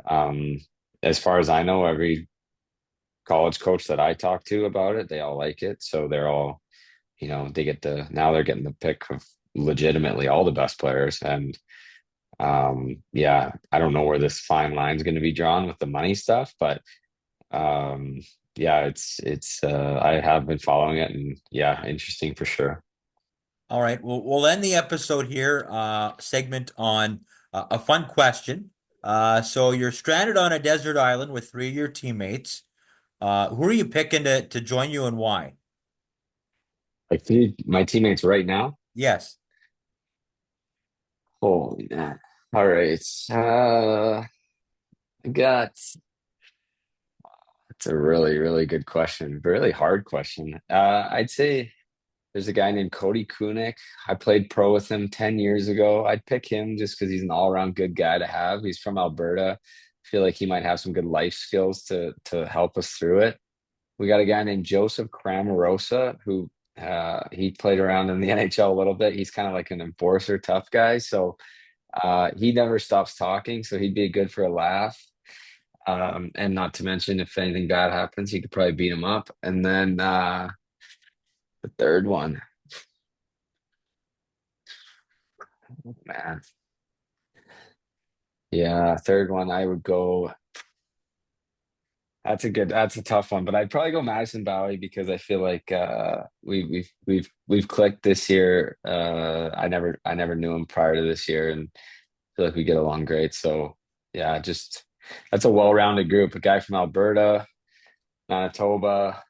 um as far as I know, every college coach that I talk to about it, they all like it. So they're all, now they're getting the pick of legitimately all the best players. And yeah, I don't know where this fine line is going to be drawn with the money stuff, but yeah, it's I have been following it and yeah, interesting for sure. All right, we'll end the episode here, segment on a fun question. So you're stranded on a desert island with three of your teammates. Who are you picking to join you and why? Like my teammates right now. Yes. Holy man. All right. I got it's a really, really good question. Really hard question. I'd say there's a guy named Cody Kunik. I played pro with him 10 years ago. I'd pick him just because he's an all-around good guy to have. He's from Alberta. I feel like he might have some good life skills to help us through it. We got a guy named Joseph Cramarosa who he played around in the NHL a little bit. He's kind of like an enforcer, tough guy. So he never stops talking, so he'd be good for a laugh. And not to mention, if anything bad happens, he could probably beat him up. And then the third one, oh, man, yeah, third one, I would go. That's a tough one, but I'd probably go Madison Bowie because I feel like we've clicked this year. I never knew him prior to this year, and I feel like we get along great. So yeah, just that's a well-rounded group. A guy from Alberta, Manitoba,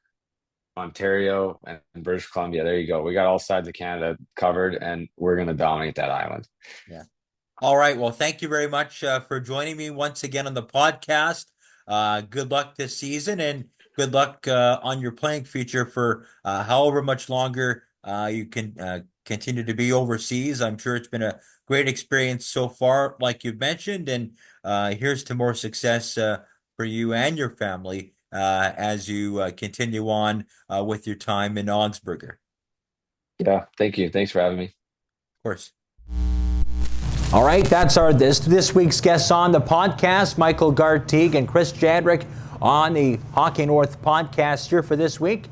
Ontario, and British Columbia. There you go. We got all sides of Canada covered, and we're gonna dominate that island. Yeah. All right. Well, thank you very much for joining me once again on the podcast. Good luck this season and good luck on your playing future for however much longer you can continue to be overseas. I'm sure it's been a great experience so far, like you've mentioned, and here's to more success for you and your family as you continue on with your time in Augsburger. Yeah, thank you. Thanks for having me. Of course. All right, that's our this week's guests on the podcast, Michael Garteig and Chris Jandric on the Hockey North podcast here for this week.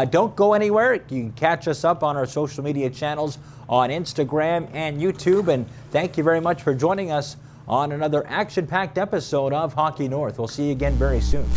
Don't go anywhere. You can catch us up on our social media channels on Instagram and YouTube. And thank you very much for joining us on another action-packed episode of Hockey North. We'll see you again very soon.